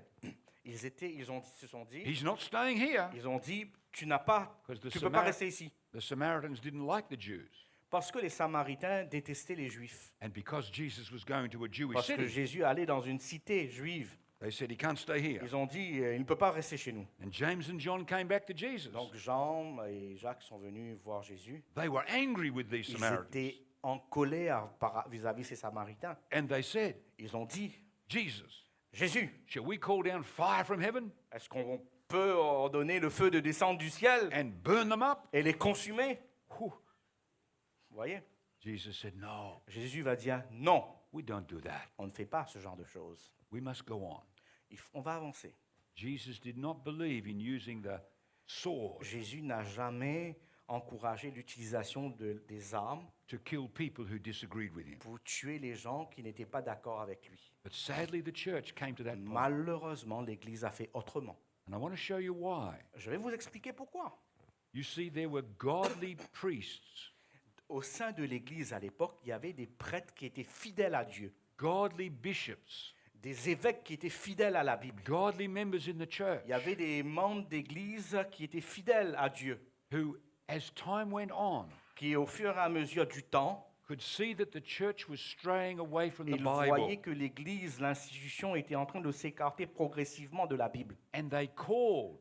se sont dit, "He's not staying here." ils ont dit, tu peux pas rester ici. The Samaritans didn't like the Jews. Parce que les Samaritains détestaient les Juifs. And because Jesus was going to a Jewish Parce que city, Jésus allait dans une cité juive. they said he can't stay here. Ils ont dit, il ne peut pas rester chez nous. And James and John came back to Jesus. Donc Jean et Jacques sont venus voir Jésus. They were angry with these Ils Samaritans. étaient en colère vis-à-vis de ces Samaritains. And they said, Ils ont dit, "Jesus, Jésus, shall we call down fire from heaven est-ce qu'on peut ordonner le feu de descendre du ciel and burn them up?" et les consumer? Whew. Vous voyez? Jesus said, "No, Jésus va dire, non, we don't do that. on ne fait pas ce genre de choses. We must go on." On va avancer. Jesus did not believe in using the sword Jésus n'a jamais encouragé l'utilisation des armes to kill people who disagreed with him. pour tuer les gens qui n'étaient pas d'accord avec lui. But sadly, the church came to that point. Malheureusement, l'Église a fait autrement. And I want to show you why. Je vais vous expliquer pourquoi. You see, there were godly priests, Au sein de l'Église à l'époque, il y avait des prêtres qui étaient fidèles à Dieu, godly bishops, des évêques qui étaient fidèles à la Bible. godly members in the church Il y avait des membres d'Église qui étaient fidèles à Dieu, who, as time went on, qui au fur et à mesure du temps, could see that the church was straying away from the ils voyaient Bible. que l'Église, l'institution, était en train de s'écarter progressivement de la Bible. And they called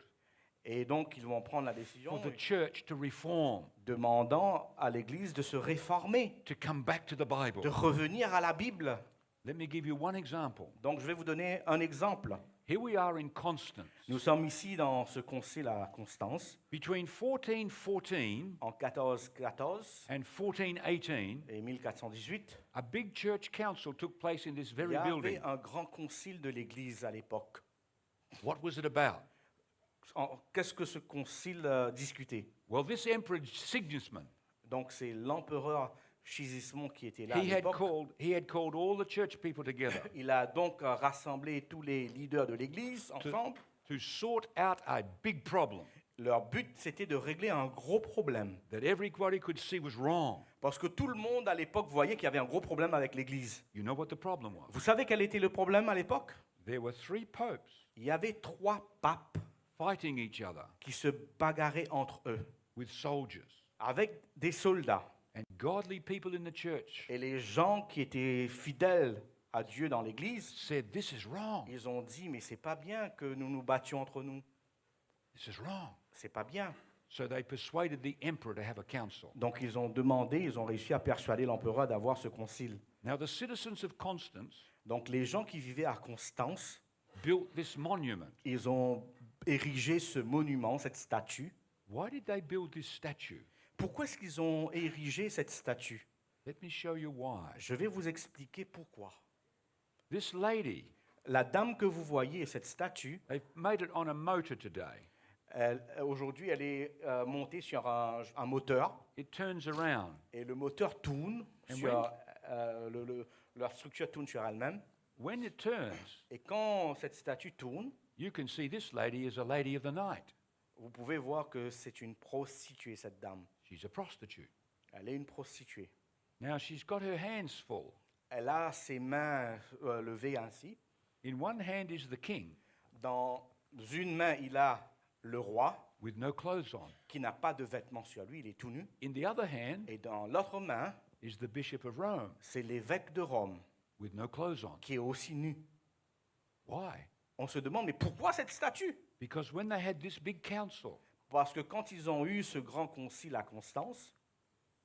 Et donc, ils vont prendre la décision for the church to reform, demandant à l'Église de se réformer, to come back to the de Bible. revenir à la Bible. Let me give you one example. Donc, je vais vous donner un exemple. Here we are in Constance. Nous sommes ici dans ce concile à Constance, Between 1414 en 1414 and 1418, et 1418. a big church council took place in this Il very y avait building. un grand concile de l'Église à l'époque. What was it about? Qu'est-ce que ce concile discutait? Well, this Emperor Sigismund, Donc, c'est l'empereur Sigismond qui était là à he had l'époque. called all the church people together Il a donc rassemblé tous les leaders de l'Église ensemble. to sort out a big problem Leur but, c'était de régler un gros problème. that everybody could see was wrong. Parce que tout le monde à l'époque voyait qu'il y avait un gros problème avec l'Église. You know what the problem was? Vous savez quel était le problème à l'époque? There were 3 popes Il y avait 3 papes fighting each other qui se bagarraient entre eux, with soldiers. avec des soldats. And godly people in the church Et les gens qui étaient fidèles à Dieu dans l'Église, said, "This is wrong. ils ont dit, mais c'est pas bien que nous nous battions entre nous. This is wrong." C'est pas bien. So they persuaded the emperor to have a council. Donc ils ont réussi à persuader l'empereur d'avoir ce concile. Now the citizens of Constance Donc les gens qui vivaient à Constance, built this monument. ils ont érigé ce monument, cette statue. Why did they build this statue? Pourquoi est-ce qu'ils ont érigé cette statue? Let me show you why. Je vais vous expliquer pourquoi. This lady, La dame que vous voyez, cette statue, they've made it on a motor today. aujourd'hui, elle est montée sur un moteur It turns around. et le moteur tourne, And sur, la structure tourne sur elle-même. When it turns, Et quand cette statue tourne, you can see this lady is a lady of the night. vous pouvez voir que c'est une prostituée, cette dame. She's a prostitute. Elle est une prostituée. Now she's got her hands full. Elle a ses mains levées ainsi. In one hand is the king Dans une main, il a le roi with no clothes on. qui n'a pas de vêtements sur lui, il est tout nu. In the other hand Et dans l'autre main, is the bishop of Rome c'est l'évêque de Rome with no clothes on. qui est aussi nu. Why? On se demande, mais pourquoi cette statue? Because when they had this big council, Parce que quand ils ont eu ce grand concile à Constance,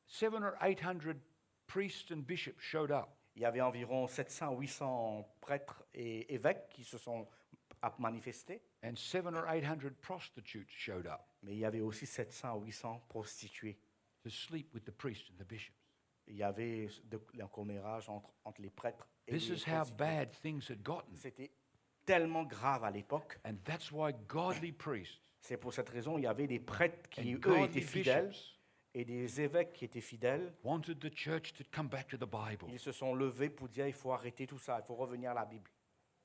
700 or 800 priests and bishops showed up. il y avait environ 700 ou 800 prêtres et évêques qui se sont manifestés, And 700 or 800 prostitutes showed up mais il y avait aussi 700 ou 800 prostituées. to sleep with the priests and the bishops. Il y avait un commérage entre les prêtres et This les is how prostituées. bad things had gotten. C'était tellement grave à l'époque. And that's why godly priests C'est pour cette raison qu'il y avait des prêtres qui, and eux, étaient godly fidèles bishops et des évêques qui étaient fidèles. wanted the church to come back to the Bible. Ils se sont levés pour dire il faut arrêter tout ça, il faut revenir à la Bible.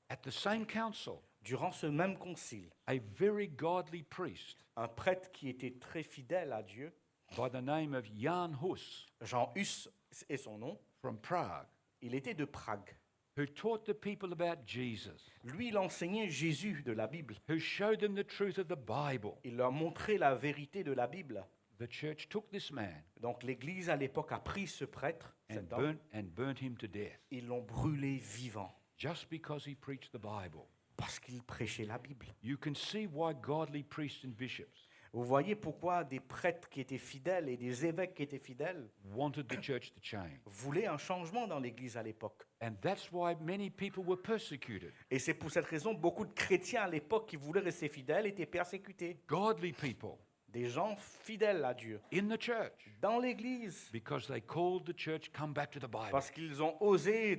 At the same council, Durant ce même concile, a very godly priest un prêtre qui était très fidèle à Dieu, by the name of Jan Hus Jean Hus est son nom, from Prague, il était de Prague. who taught the people about Jesus, Lui, il enseignait Jésus de la Bible. who showed them the truth of the Bible. Il leur montrait la vérité de la Bible. The church took this man Donc l'Église à l'époque a pris ce prêtre, and cet homme, burnt him to death ils l'ont brûlé vivant just because he preached the Bible. parce qu'il prêchait la Bible. You can see why godly priests and bishops Vous voyez pourquoi des prêtres qui étaient fidèles et des évêques qui étaient fidèles wanted the church to change. voulaient un changement dans l'Église à l'époque. And that's why many people were persecuted. Et c'est pour cette raison beaucoup de chrétiens à l'époque qui voulaient rester fidèles étaient persécutés. Godly people Des gens fidèles à Dieu in the church dans l'Église because they called the church come back to the Bible. parce qu'ils ont osé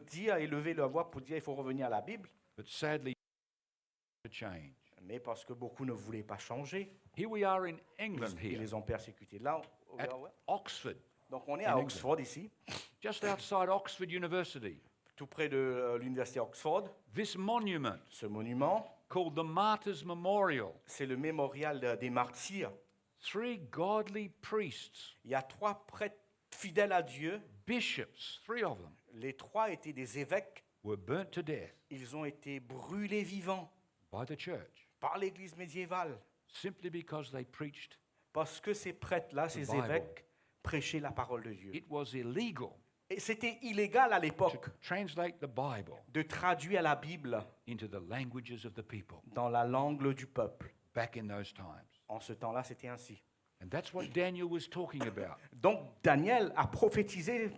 dire et lever leur voix pour dire il faut revenir à la Bible, But sadly, to change. mais parce que beaucoup ne voulaient pas changer, Here we are in ils, England ils here les ont persécutés. Là, at Oxford, donc on est in à England. Oxford ici, just outside Oxford University. tout près de l'université Oxford. This monument Ce monument, called the Martyrs Memorial. c'est le mémorial des martyrs. 3 godly priests, Il y a 3 prêtres fidèles à Dieu. bishops, 3 of them, Les 3 étaient des évêques. were burnt to death Ils ont été brûlés vivants by the church par l'Église médiévale simply because they preached. parce que ces prêtres-là, ces Bible. évêques, prêchaient la parole de Dieu. It was illegal Et c'était illégal à to l'époque translate the Bible de traduire la Bible into the languages of the people dans la langue du peuple. back in those times. En ce temps-là, c'était ainsi. And that's what Daniel was talking about. Donc Daniel a prophétisé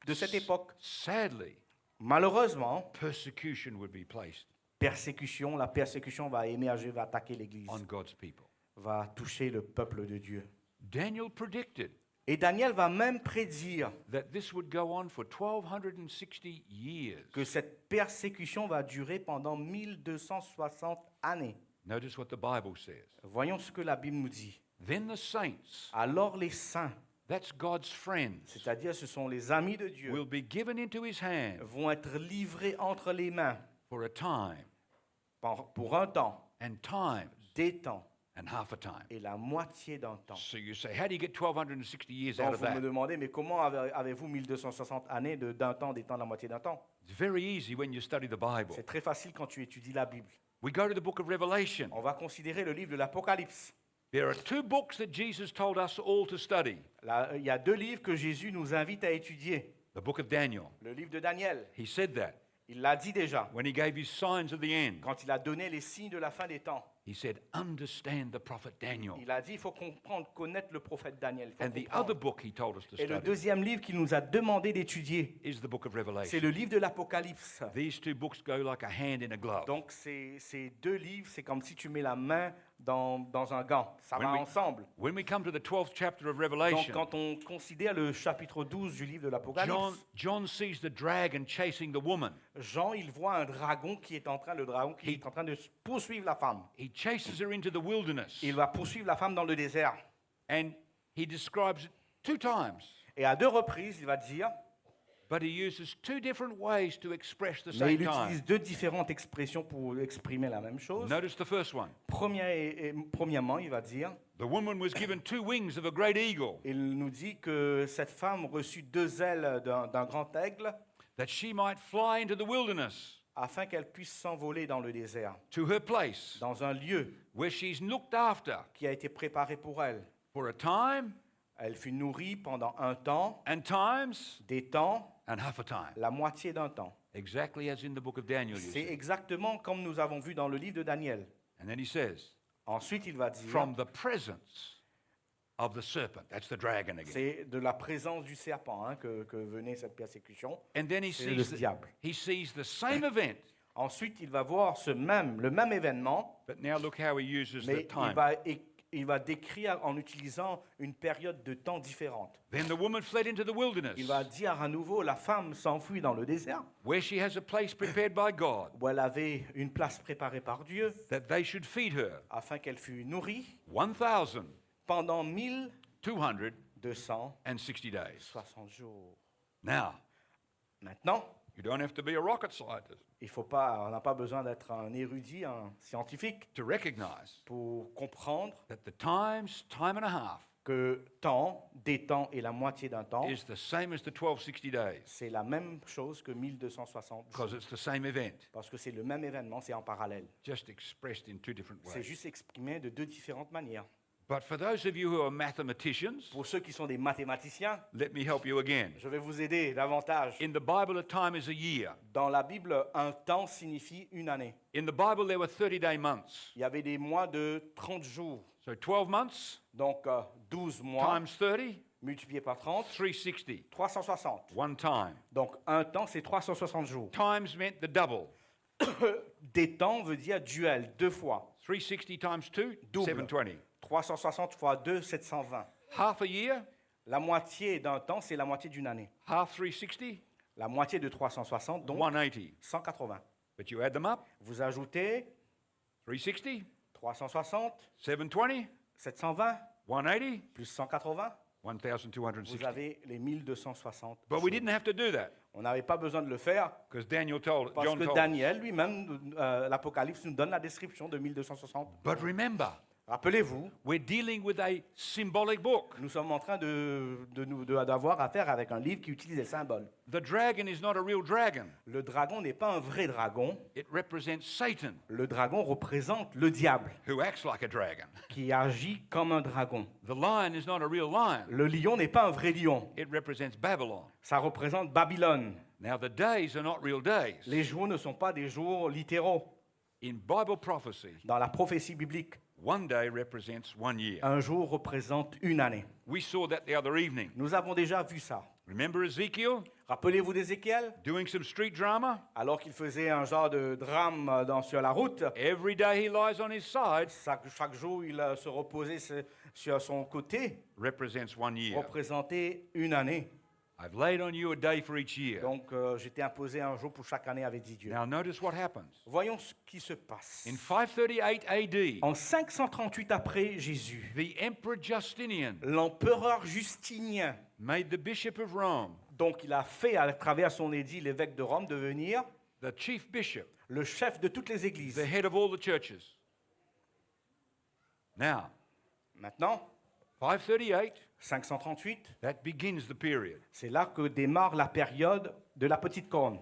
de cette époque. Sadly, Malheureusement, persecution would be placed la persécution va émerger, va attaquer l'Église, on God's people. va toucher le peuple de Dieu. Daniel predicted Et Daniel va même prédire that this would go on for 1260 years. que cette persécution va durer pendant 1260 années. Notice what the Bible says. Voyons ce que la Bible nous dit. Then the saints, Alors les saints, that's God's friends, c'est-à-dire ce sont les amis de Dieu, will be given into his hand vont être livrés entre les mains for a time pour un temps, and times des temps and half a time. et la moitié d'un temps. So you say, how do you get 1260 years out Donc of vous me that? demandez, mais comment avez-vous 1260 années d'un temps, des temps, la moitié d'un temps? It's very easy when you study the Bible. C'est très facile quand tu étudies la Bible. we go to the book of Revelation. On va considérer le livre de l'Apocalypse. There are two books that Jesus told us all to study. Là, il y a 2 livres que Jésus nous invite à étudier. The book of Daniel. Le livre de Daniel, He said that il l'a dit déjà, when he gave his signs of the end. quand il a donné les signes de la fin des temps. He said, understand the prophet Daniel. Il a dit, il faut comprendre, connaître le prophète Daniel. Il faut And the comprendre. other book he told us to Et le study deuxième livre qu'il nous a demandé d'étudier, is the book of c'est Revelation. le livre de l'Apocalypse. These two books go like a hand in a glove. Donc ces 2 livres, c'est comme si tu mets la main dans un gant. Ça va When we- ensemble. When we come to the 12th chapter of Donc Revelation, quand on considère le chapitre 12 du livre de l'Apocalypse, John sees the dragon chasing the woman. Jean, il voit un dragon qui est en train de poursuivre la femme. He chases her into the wilderness. Il va poursuivre la femme dans le désert. And he describes it 2 times. Et à 2 reprises, il va dire, But he uses 2 different ways to express the mais same il time. utilise 2 différentes expressions pour exprimer la même chose. Notice the first one. Premièrement, il va dire, The woman was given 2 wings of a great eagle, il nous dit que cette femme reçut 2 ailes d'un grand aigle that she might fly into the wilderness afin qu'elle puisse s'envoler dans le désert, to her place, dans un lieu where she's looked after qui a été préparé pour elle. for a time Elle fut nourrie pendant un temps, and times des temps, and half a time. la moitié d'un temps. Exactly as in the book of Daniel, you C'est see. exactement comme nous avons vu dans le livre de Daniel. And then he says, Ensuite, il va dire, from the presence of the serpent. That's the dragon again. c'est de la présence du serpent que venait cette persécution. And then he C'est le sees, diable. he sees the same event, Ensuite, il va voir le même événement, but now look how he uses mais the time. il va décrire en utilisant une période de temps différente. Then the woman fled into the wilderness, Il va dire à nouveau, la femme s'enfuit dans le désert, where she has a place prepared by God, où elle avait une place préparée par Dieu, that they should feed her afin qu'elle fût nourrie 1,260 pendant 1260 days. jours. Now, Maintenant, you don't have to be a rocket scientist on n'a pas besoin d'être un érudit, un scientifique, to recognize pour comprendre that the time and a half, que des temps et la moitié d'un temps, is the same as the 1260 days, c'est la même chose que 1260 jours. because it's the same event, Parce que c'est le même événement, c'est en parallèle. just expressed in 2 different C'est ways. juste exprimé de 2 différentes manières. But for those of you who are mathematicians, Pour ceux qui sont des mathématiciens, let me help you again. je vais vous aider davantage. In the Bible, a time is a year. Dans la Bible, un temps signifie une année. In the Bible, there were 30-day months. Il y avait des mois de 30 jours. So 12 months Donc 12 mois times 30, multiplié par 30, 360. 360. One time. Donc un temps, c'est 360 jours. Times meant the double. Des temps veut dire duel, 2 fois. 360 times 2, Double. 720. 360 fois 2, 720. Half a year, La moitié d'un temps, c'est la moitié d'une année. half 360, La moitié de 360, donc 180. 180. But you add them up, Vous ajoutez 360, 360, 720, 720, 180, plus 180, vous 1,260. avez les 1260 But we jours. didn't have to do that On n'avait pas besoin de le faire because Daniel told, parce John que told us. Daniel lui-même, l'Apocalypse nous donne la description de 1260. But remember, Rappelez-vous, we're dealing with a symbolic book. nous sommes en train d'avoir affaire avec un livre qui utilise des symboles. The dragon is not a real dragon. Le dragon n'est pas un vrai dragon. It represents Satan, Le dragon représente le diable who acts like a dragon. qui agit comme un dragon. The lion is not a real lion. Le lion n'est pas un vrai lion. It represents Babylon. Ça représente Babylone. Now, the days are not real days. Les jours ne sont pas des jours littéraux. In Bible prophecy, Dans la prophétie biblique, one day represents 1 year. un jour représente une année. We saw that the other evening. Nous avons déjà vu ça. Remember Ezekiel Rappelez-vous d'Ézéchiel, doing some street drama? alors qu'il faisait un genre de drame sur la route. Every day he lies on his side Chaque jour, il se reposait sur son côté, represents 1 year. représentait une année. I've laid on you a day for each year. Donc, j'étais imposé un jour pour chaque année, avait dit Dieu. Now, notice what happens. Voyons ce qui se passe. In 538 AD, En 538 après Jésus, the Emperor Justinian l'empereur Justinien, made the Bishop of Rome donc il a fait à travers son édit l'évêque de Rome devenir the chief bishop, le chef de toutes les églises. the head of all the churches. Now, Maintenant, 538, 538, that begins the period. c'est là que démarre la période de la petite corne.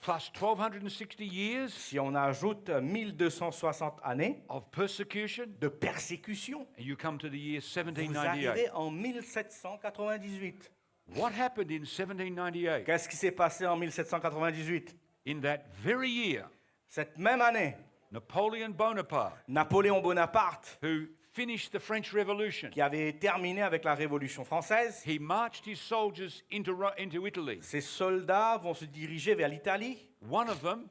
plus 1260 years Si on ajoute 1260 années of persecution, de persécution, and you come to the year vous 1798. arrivez en 1798. What happened in 1798? Qu'est-ce qui s'est passé en 1798? In that very year, Cette même année, Napoleon Bonaparte, Napoléon Bonaparte, who finished the French Revolution, qui avait terminé avec la Révolution française, he marched his soldiers into Italy. ses soldats vont se diriger vers l'Italie. One of them,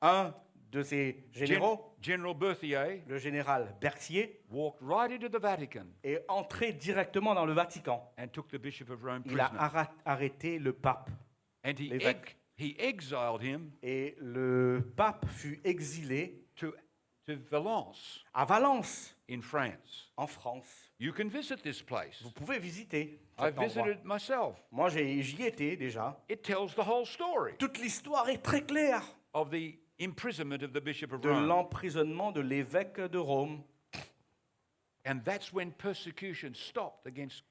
Un de ses généraux, General Berthier, le général Berthier, walked right into the Vatican est entré directement dans le Vatican. and took the Bishop of Rome Il a prisoner. arrêté le pape. And l'évêque. he exiled him Et le pape fut exilé to Valence à Valence, in France. en France. You can visit this place. Vous pouvez visiter I cet endroit. visited myself. Moi, j'y étais déjà. It tells the whole story Toute l'histoire est très claire of the imprisonment of the Bishop of de Rome. l'emprisonnement de l'évêque de Rome. And that's when persecution stopped against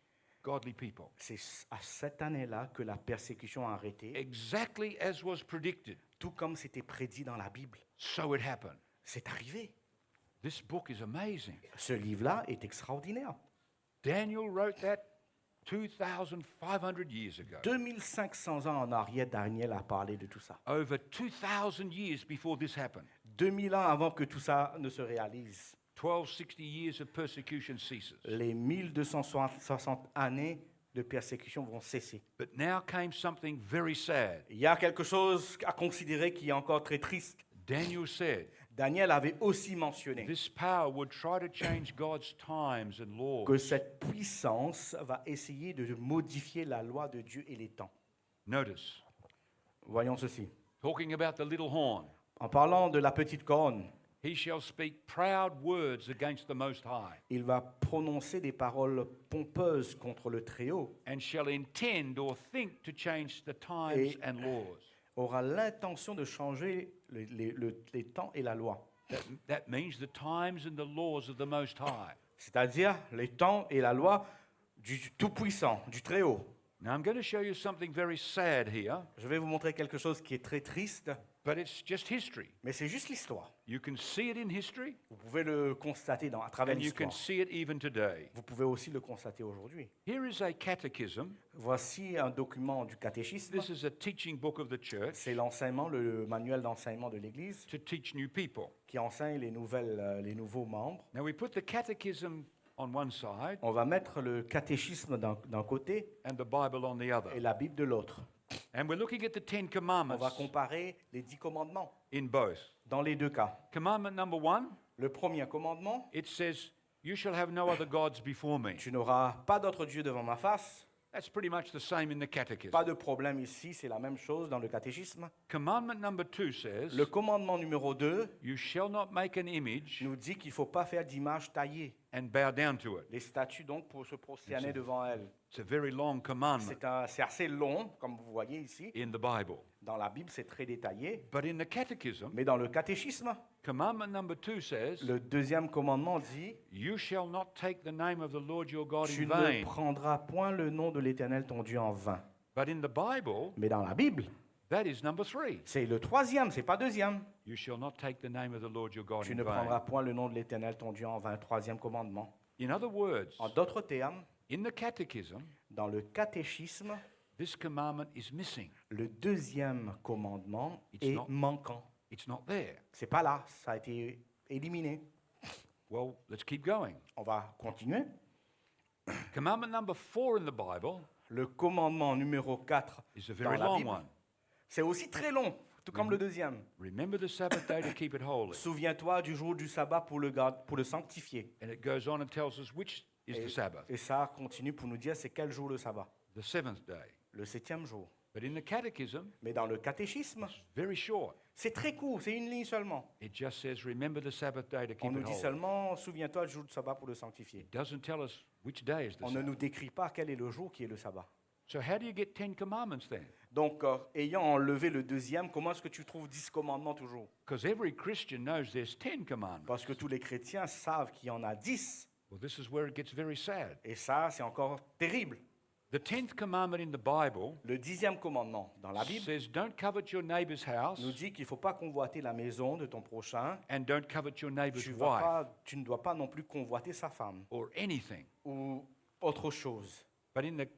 godly people. C'est à cette année-là que la persécution a arrêté, Exactly as was predicted, tout comme c'était prédit dans la Bible. so it happened. C'est arrivé. This book is amazing. Ce livre-là est extraordinaire. Daniel wrote that 2,500 years ago. 2500 ans en arrière, Daniel a parlé de tout ça. Over 2,000 years before this happened. 2000 ans avant que tout ça ne se réalise. 1260 years of persecution ceases. Les 1260 années de persécution vont cesser. But now came something very sad. Il y a quelque chose à considérer qui est encore très triste. Daniel said, Daniel avait aussi mentionné this power would try to change God's times and laws. que cette puissance va essayer de modifier la loi de Dieu et les temps. Notice, Voyons ceci. talking about the little horn, En parlant de la petite corne, he shall speak proud words against the Most High, il va prononcer des paroles pompeuses contre le Très-Haut, and shall intend or think to change the times Et- and laws. aura l'intention de changer les temps et la loi. That means the times and the laws of the Most High. C'est-à-dire les temps et la loi du Tout-Puissant, du Très-Haut. Now I'm going to show you something very sad here, Je vais vous montrer quelque chose qui est très triste, but it's just history. mais c'est juste l'histoire. You can see it in history, Vous pouvez le constater à travers and you can l'histoire. see it even today. Vous pouvez aussi le constater aujourd'hui. Here is a catechism. Voici un document du catéchisme. This is a teaching book of the church C'est l'enseignement, le manuel d'enseignement de l'Église to teach new people. qui enseigne les nouveaux membres. Now we put the catechism on one side On va mettre le catéchisme d'un côté and the Bible on the et other. la Bible de l'autre. And we're looking at the Ten On Commandments va comparer les 10 commandements in both. dans les deux cas. Commandment number 1, Le premier commandement, it says, you shall have no other gods before me. tu n'auras pas d'autre Dieu devant ma face. That's pretty much the same in the catechism. Pas de problème ici, c'est la même chose dans le catéchisme. Commandment number 2 says, Le commandement numéro 2 you shall not make an image nous dit qu'il ne faut pas faire d'image taillée. and bow down to it. Les statues, donc, pour se prosterner devant elles. It's a very long commandment C'est assez long, comme vous voyez ici. in the Bible. Dans la Bible, c'est très détaillé. But in the catechism, Mais dans le catéchisme, commandment number 2 says, le deuxième commandement dit you shall not take the name of the Lord your God tu in ne vain. prendras point le nom de l'Éternel ton Dieu en vain. But in the Bible, Mais dans la Bible, that is number 3. c'est le troisième, c'est pas deuxième. You shall not take the name of the Lord your God Tu in ne vain. prendras point le nom de l'Éternel ton Dieu en vain. Troisième commandement. In other words, En d'autres termes, in the catechism, dans le catéchisme, this commandment is missing. le deuxième commandement It's est not- manquant. It's not there. C'est pas là, ça a été éliminé. Well, let's keep going. On va continuer. Commandment number 4 in the Bible Le commandement numéro 4 is a dans very la long Bible, one. c'est aussi très long, tout comme le deuxième. Remember the Sabbath day to keep it holy. Souviens-toi du jour du sabbat pour pour le sanctifier. And it goes on and tells us which is the Sabbath, Et ça continue pour nous dire c'est quel jour le sabbat. the seventh day. Le 7e jour. But in the catechism, Mais dans le catéchisme, it's very short. c'est très court, c'est une ligne seulement. It just says, remember the Sabbath day to On keep nous it dit holy. seulement souviens-toi du jour du sabbat pour le sanctifier. It doesn't tell us which day is the On ne Sabbath. nous décrit pas quel est le jour qui est le sabbat. So how do you get 10 commandments then? Donc, ayant enlevé le deuxième, comment est-ce que tu trouves 10 commandements toujours? Because every Christian knows there's 10 commandments. Parce que tous les chrétiens savent qu'il y en a 10. Well, this is where it gets very sad. Et ça, c'est encore terrible. The 10th commandment in the Bible Le 10e commandement dans la Bible says, don't covet your neighbor's house nous dit qu'il ne faut pas convoiter la maison de ton prochain. and don't covet your neighbor's Tu wife ne dois pas non plus convoiter sa femme or anything. ou autre chose. But in the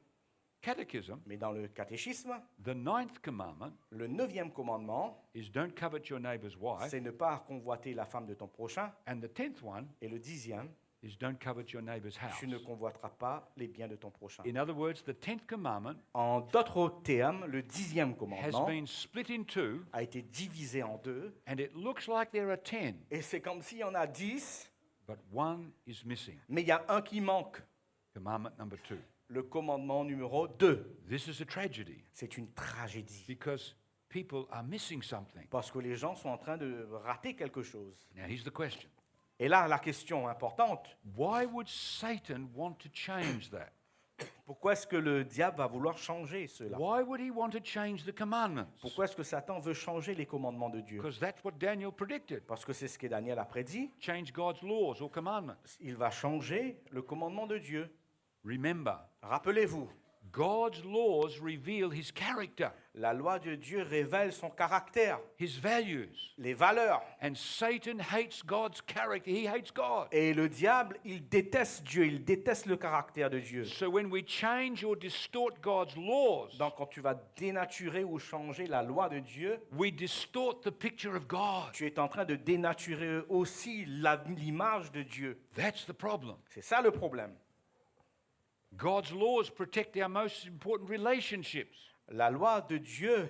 Catechism, Mais dans le catéchisme, the 9th commandment le 9e commandement, is don't covet your neighbor's wife, c'est ne pas convoiter la femme de ton prochain. and the 10th one Et le 10e, is don't covet your neighbor's house. tu ne convoiteras pas les biens de ton prochain. In other words, the 10th commandment En d'autres termes, le 10e has commandement been split in two, a été divisé en deux. and it looks like there are 10, Et c'est comme s'il y en a 10, but one is missing. mais il y a un qui manque. Commandment number 2. Le commandement numéro 2. This is a tragedy C'est une tragédie. because people are missing something. Parce que les gens sont en train de rater quelque chose. Now, here's the question. Et là, la question importante, Why would Satan want to change that? pourquoi est-ce que le diable va vouloir changer cela? Why would he want to change the commandments? Pourquoi est-ce que Satan veut changer les commandements de Dieu? Because that's what Daniel predicted. Parce que c'est ce que Daniel a prédit. Change God's laws or commandments. Il va changer le commandement de Dieu. Remember, Rappelez-vous, God's laws reveal his character, la loi de Dieu révèle son caractère, his values. les valeurs. And Satan hates God's character. He hates God. Et le diable, il déteste Dieu, il déteste le caractère de Dieu. So when we change or distort God's laws, Donc quand tu vas dénaturer ou changer la loi de Dieu, we distort the picture of God. tu es en train de dénaturer aussi l'image de Dieu. That's the problem. C'est ça le problème. God's laws protect our most important relationships. La loi de Dieu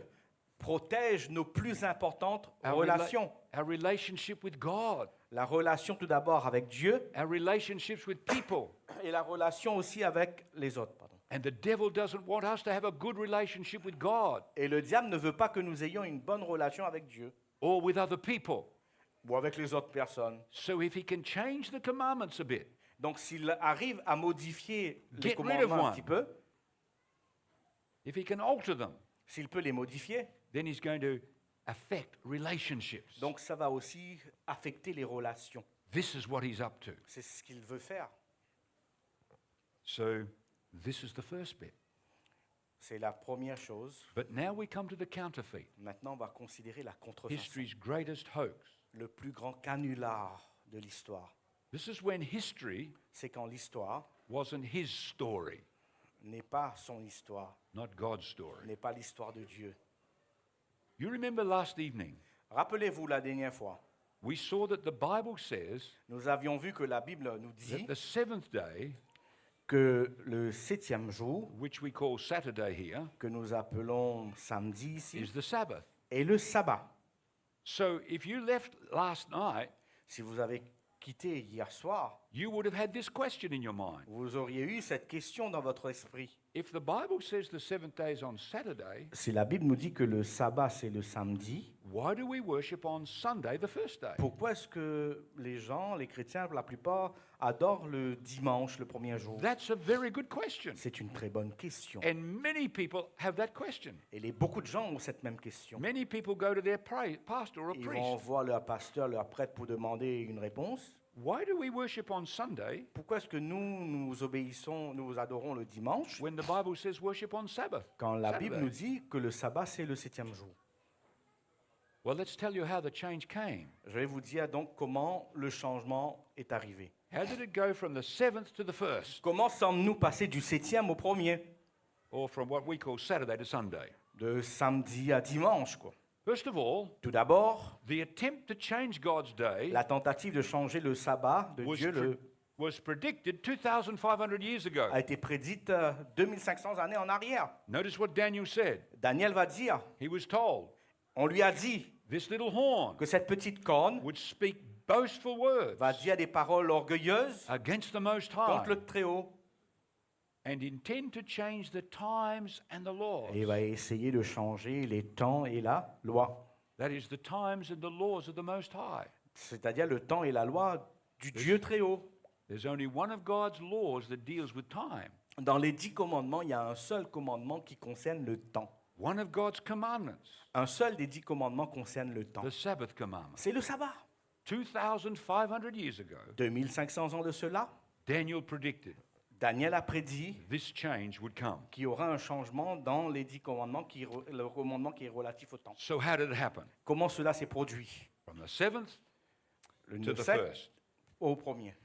protège nos plus importantes relations. Our relationship with God, La relation tout d'abord avec Dieu our relationships with people. et la relation aussi avec les autres. Pardon. And the devil doesn't want us to have a good relationship with God Et le diable ne veut pas que nous ayons une bonne relation avec Dieu or with other people. ou avec les autres personnes. So if he can change the commandments a bit, Donc s'il arrive à modifier les Get rid of commandements one. un petit peu, if he can alter them, s'il peut les modifier, then he's going to affect relationships. donc ça va aussi affecter les relations. This is what he's up to. C'est ce qu'il veut faire. So this is the first bit. C'est la première chose. But now we come to the counterfeit, Maintenant, on va considérer la contrefaçon, history's greatest hoax. le plus grand canular de l'histoire. This is when history C'est quand l'histoire wasn't his story, n'est pas son histoire, not God's story. n'est pas l'histoire de Dieu. You remember last evening, Rappelez-vous la dernière fois, we saw that the Bible says nous avions vu que la Bible nous dit that the seventh day, que le 7e jour, which we call Saturday here, que nous appelons samedi ici, is the Sabbath. est le sabbat. So if you left last night, Si vous avez quitté hier soir, you would have had this question in your mind. vous auriez eu cette question dans votre esprit. If the Bible says the seventh day is on Saturday, Si la Bible nous dit que le sabbat c'est le samedi, why do we worship on Sunday, the first day? pourquoi est-ce que les gens, les chrétiens, la plupart, adorent le dimanche, le premier jour? That's a very good question. C'est une très bonne question. And many people have that question. Et beaucoup de gens ont cette même question. Many people go to their pastor or Ils vont priest. voir leur pasteur, leur prêtre pour demander une réponse. Why do we worship on Sunday Pourquoi est-ce que nous obéissons, nous adorons le dimanche when the Bible says worship on Sabbath? quand la Bible Saturday? nous dit que le sabbat c'est le 7e jour? Well, let's tell you how the change came. Je vais vous dire donc comment le changement est arrivé. How did it go from the seventh to the first, Comment sommes-nous passés du 7e au premier, or from what we call Saturday to Sunday? de samedi à dimanche, quoi? First of all, Tout d'abord, the attempt to change God's day la tentative de changer le sabbat de was, Dieu was predicted 2,500 years ago. a été prédite 2500 années en arrière. Notice what Daniel said. Daniel va dire, He was told on lui a dit this little horn que cette petite corne would speak boastful words va dire des paroles orgueilleuses against the Most contre High le Très-Haut and intend to change the times and the laws. et va essayer de changer les temps et la loi, That is, the times and the laws of the Most High. c'est-à-dire le temps et la loi du Dieu Très-Haut. There's only one of God's laws that deals with time. Dans les 10 commandements, il y a un seul commandement qui concerne le temps. One of God's commandments, Un seul des 10 commandements concerne le temps. the Sabbath commandment. C'est le sabbat. 2,500 years ago, 2500 ans de cela, Daniel predicted Daniel a prédit this change would come. qu'il y aura un changement dans les 10 commandements, le commandement qui est relatif au temps. So how did it happen? Comment cela s'est produit? From the 7th Le to the 9 1st. au premier.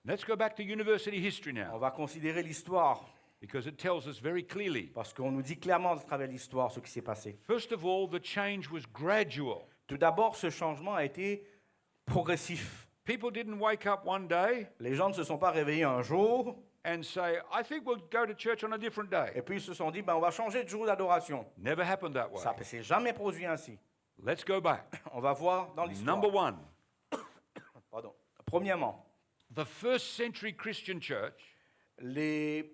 Let's go back to university history On now, va considérer l'histoire because it tells us very clearly. parce qu'on nous dit clairement à travers l'histoire ce qui s'est passé. First of all, the change was gradual. Tout d'abord, ce changement a été progressif. People didn't wake up one day Les gens ne se sont pas réveillés un jour and say, I think we'll go to church on a different day. et puis ils se sont dit ben, on va changer de jour d'adoration. Never happened that way. Ça ne s'est jamais produit ainsi. Let's go back. On va voir dans l'histoire. Number one, Pardon. Premièrement, the first century Christian church les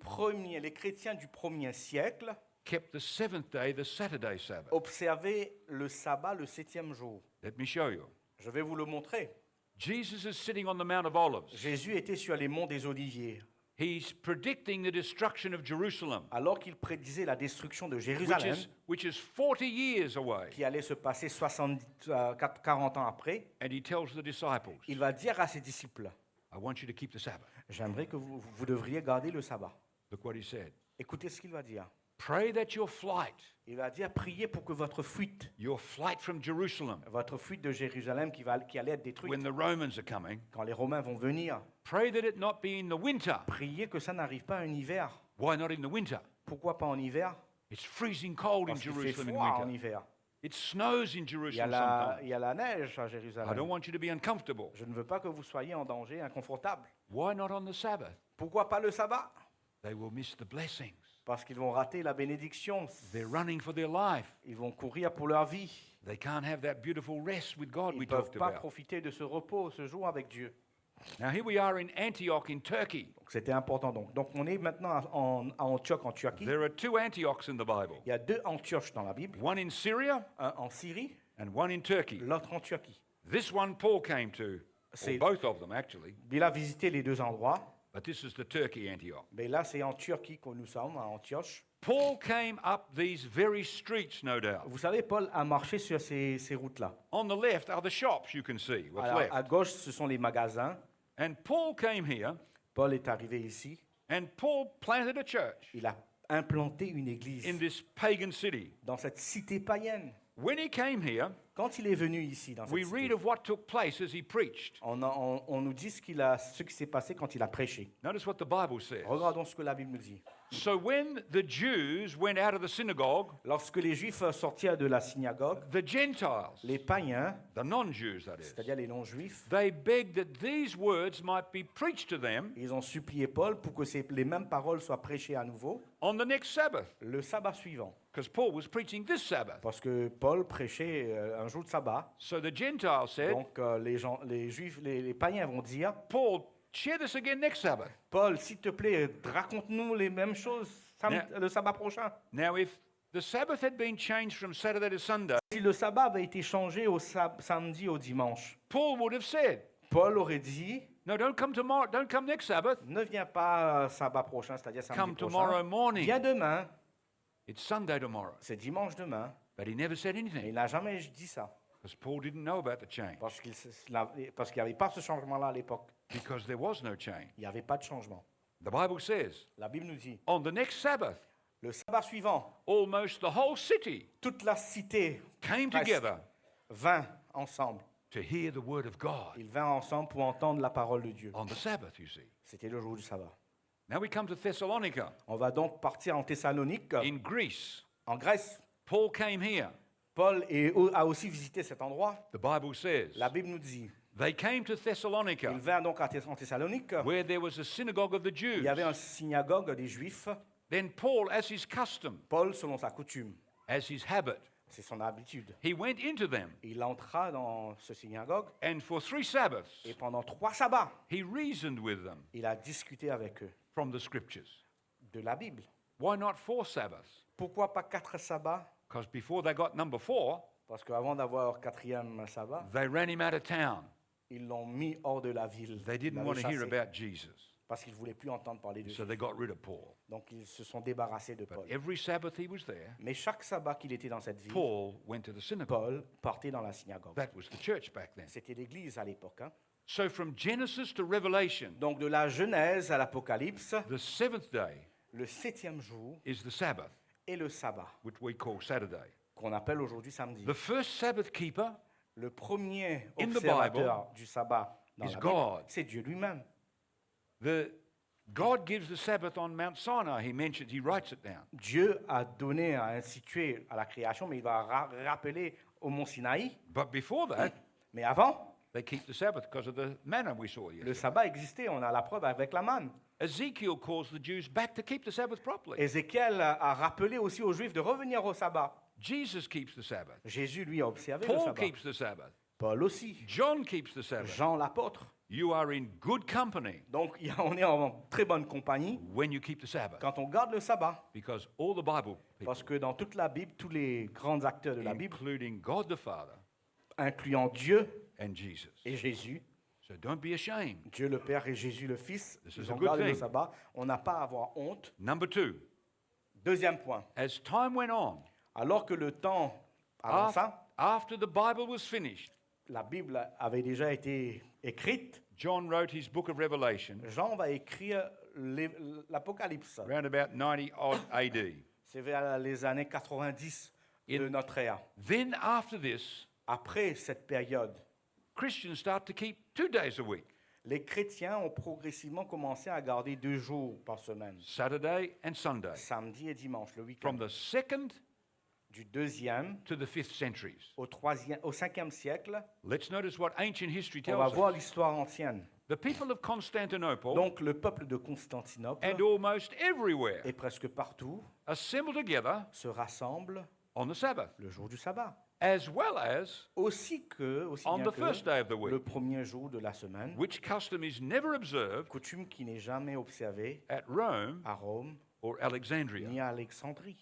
chrétiens du 1er siècle kept the seventh day the Saturday Sabbath. observaient le sabbat le 7e jour. Let me show you. Je vais vous le montrer. Jesus is sitting on the Mount of Olives. Jésus était sur les monts des Oliviers He's predicting the destruction of Jerusalem, alors qu'il prédisait la destruction de Jérusalem which is 40 years away. qui allait se passer 40 ans après. And he tells the disciples, Il va dire à ses disciples, I want you to keep the Sabbath. j'aimerais que vous devriez garder le sabbat. Look what he said. Écoutez ce qu'il va dire. Pray that your flight Il va dire, priez pour que votre fuite from Jerusalem, de Jérusalem qui allait être détruite, when the Romans are coming, quand les Romains vont venir, pray that it not be in the winter. priez que ça n'arrive pas un hiver. Why not in the winter? Pourquoi pas en hiver? It's freezing cold in Parce qu'il fait Jerusalem in froid en winter. hiver. It snows in Il y, a Jerusalem la, sometimes. il y a la neige à I don't Jérusalem. want you to be uncomfortable. Je ne veux pas que vous soyez en danger, inconfortable. Why not on the Sabbath? Pourquoi pas le sabbat? They will miss the blessings. Parce qu'ils vont rater la bénédiction. They're running for their life. Ils vont courir pour leur vie. They can't have that beautiful rest with God Ils we ne peuvent talked pas about. profiter de ce repos, ce jour avec Dieu. Now here we are in Antioch in Turkey. Donc c'était important. Donc on est maintenant à Antioche, en Turquie. There are two Antiochs in the Bible. Il y a 2 Antioches dans la Bible. One in Syria Un en Syrie, and one in Turkey. l'autre en Turquie. This one Paul came to, or C'est- both of them actually, Il a visité les 2 endroits. but this is the Turkey Antioch. Mais là, c'est en Turquie que nous sommes, à Antioche. Paul came up these very streets, no doubt. Vous savez, Paul a marché sur ces routes-là. On the left are the shops you can see, what's Alors, left. à gauche, ce sont les magasins. And Paul came here, Paul est arrivé ici. and Paul planted a church Il a implanté une église in this pagan city. dans cette cité païenne. When he came here, Quand il est venu ici, dans we cette read cité, of what took place as he preached. on nous dit ce qui s'est passé quand il a prêché. Notice what the Bible says. Regardons ce que la Bible nous dit. So when the Jews went out of the synagogue, Lorsque les Juifs sortirent de la synagogue, the Gentiles, les païens, the non-Jews that is, c'est-à-dire les non-juifs, they begged that these words might be preached to them ils ont supplié Paul pour que les mêmes paroles soient prêchées à nouveau on the next Sabbath, le sabbat suivant. because Paul was preaching this Sabbath. Parce que Paul prêchait un jour de sabbat. So the Gentiles said, Donc les Juifs, les païens vont dire, Paul, share this again next Sabbath. Paul, s'il te plaît, raconte-nous les mêmes choses le sabbat prochain. Now, if the Sabbath had been changed from Saturday to Sunday, Si le sabbat avait été changé au samedi au dimanche, Paul would have said, Paul aurait dit, no, don't come tomorrow, don't come next Sabbath, ne viens pas sabbat prochain, c'est-à-dire samedi come tomorrow prochain. morning. Viens demain, It's Sunday tomorrow. c'est dimanche demain. But he never said Et anything il n'a jamais dit ça, because Paul didn't know about the change, parce qu'il n'y avait pas ce changement-là à l'époque. because there was no change. Il n'y avait pas de changement. The Bible says, La Bible nous dit, on the next Sabbath, le sabbat suivant, almost the whole city toute la cité came presque together vint ensemble. to hear the word of God Ils vinrent ensemble pour entendre la parole de Dieu. on the Sabbath, you see. C'était le jour du sabbat. Now we come to Thessalonica On va donc partir en Thessalonique, in Greece. en Grèce. Paul came here. Paul a aussi visité cet endroit. The Bible says La Bible nous dit, they came to Thessalonica, il vint donc en Thessalonique. where there was a synagogue of the Il Jews. y avait une synagogue des Juifs. Then Paul, as his custom, Paul, selon sa coutume, as his habit, c'est son habitude, he went into them, il entra dans ce synagogue and for 3 Sabbaths, et pendant 3 sabbats, he reasoned with them il a discuté avec eux from the scriptures. de la Bible. Why not 4 Sabbaths? Pourquoi pas 4 sabbats? Because before they got number 4, Parce qu'avant d'avoir 4e sabbat, they ran him out of town. ils l'ont mis hors de la ville. They Ils didn't l'avaient want to hear chassé about Jesus. parce qu'ils ne voulaient plus entendre parler de So Jésus. they got rid of Paul. Donc ils se sont débarrassés de But Paul. every Sabbath he was there, Mais chaque sabbat qu'il était dans cette ville, Paul went to the synagogue. Paul partait dans la synagogue. That was the church back then. C'était l'église à l'époque. Hein. So from Genesis to Revelation, Donc de la Genèse à l'Apocalypse, the seventh day le 7e jour is the Sabbath, est le sabbat, which we call Saturday. qu'on appelle aujourd'hui samedi. The first Sabbath keeper Le premier In the observateur du sabbat dans is la Bible, God. c'est Dieu lui-même. God gives the Sabbath on Mount Sinai. He writes it down. Dieu a donné, a institué à la création, mais il va rappeler au mont Sinaï. But before that, Mais avant, they keep the Sabbath because of the manna we saw le yesterday. sabbat existait, on a la preuve avec la manne. Ezekiel calls the Jews back to keep the Sabbath properly. Ézéchiel a rappelé aussi aux Juifs de revenir au sabbat. Jesus keeps the Sabbath. Jésus, lui, a observé le Paul sabbat. keeps the Sabbath. Paul aussi. John keeps the Sabbath. Jean l'apôtre. You are in good company Donc, on est en très bonne compagnie when you keep the Sabbath, quand on garde le sabbat. because all the Bible people, Parce que dans toute la Bible, tous les grands acteurs de la Bible, including God the Father incluant Dieu and Jesus. et Jésus, So don't be ashamed. Dieu le Père et Jésus le Fils, This is ils a ont good gardé le thing. sabbat. On n'a pas à avoir honte. Number two, Deuxième point. as time went on, Alors que le temps avança, after the Bible was finished, la Bible avait déjà été écrite. John wrote his book of Revelation Jean va écrire l'Apocalypse. around about 90 odd AD. C'est vers les années 90 de In- notre ère. Then after this, Après cette période, Christians start to keep 2 days a week, les chrétiens ont progressivement commencé à garder 2 jours par semaine, Saturday and Sunday, samedi et dimanche, le week-end. from the 2nd Du 2e to the 5th centuries. au 5e siècle, Let's notice what ancient history on va tells voir us. l'histoire ancienne. The people of Constantinople Donc le peuple de Constantinople and almost everywhere et presque partout assemble together se rassemble on the Sabbath, le jour du sabbat. as well as Aussi on bien the first que day of the week, le premier jour de la semaine, which custom is never observed coutume qui n'est jamais observée at Rome à Rome or Alexandria. ni à Alexandrie.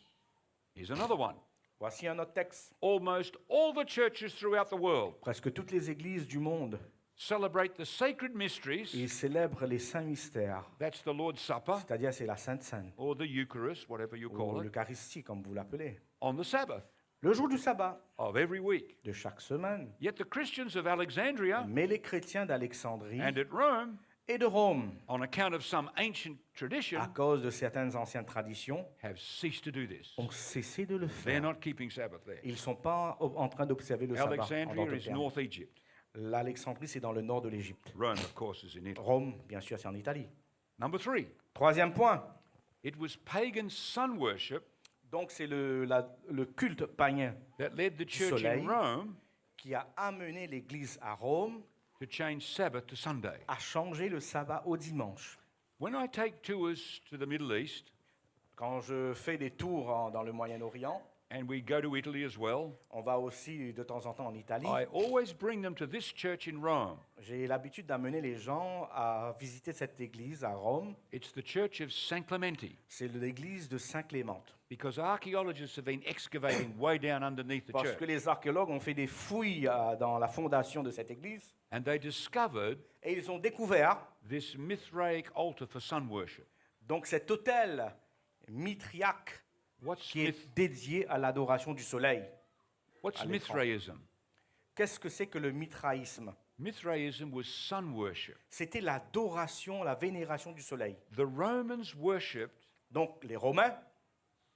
Here's another one. Voici un autre texte. Almost all the churches throughout the world Presque toutes les églises du monde, celebrate the sacred mysteries, ils célèbrent les saints mystères, that's the Lord's Supper c'est-à-dire c'est la Sainte Seine, or the Eucharist, whatever you ou call it, l'Eucharistie comme vous l'appelez, on the Sabbath le jour du sabbat of every week. de chaque semaine. Yet the Christians of Alexandria Mais les chrétiens d'Alexandrie and at Rome, et de Rome, on account of some ancient à tradition, cause de certaines anciennes traditions, have ceased to do this. ont cessé de le They're faire. not keeping Sabbath there. Ils ne sont pas en train d'observer le sabbat. en Alexandria d'autres is termes. North Egypt. L'Alexandrie, c'est dans le nord de l'Égypte. Rome, of course, is in Italy. Rome, bien sûr, c'est en Italie. Number three, Troisième point. it was pagan sun worship Donc, c'est le culte païen that led the church soleil. in Rome qui a amené l'Église à Rome to change Sabbath to Sunday. à changer le sabbat au dimanche. When I take tours to the Middle East, Quand je fais des tours dans le Moyen-Orient, and we go to Italy as well, on va aussi de temps en temps en Italie. I always bring them to this church in Rome. J'ai l'habitude d'amener les gens à visiter cette église à Rome. It's the church of San Clemente, C'est l'église de Saint-Clément. because archaeologists have been excavating way down underneath the Parce church, que les archéologues ont fait des fouilles dans la fondation de cette église and they discovered et ils ont découvert this Mithraic altar for sun worship. donc cet autel mithriaque What's, qui est dédié à l'adoration du soleil. what's à l'écran. Mithraism? Qu'est-ce que c'est que le mithraïsme? Mithraism was sun worship. C'était l'adoration, la vénération du soleil. The Romans worshipped Donc les Romains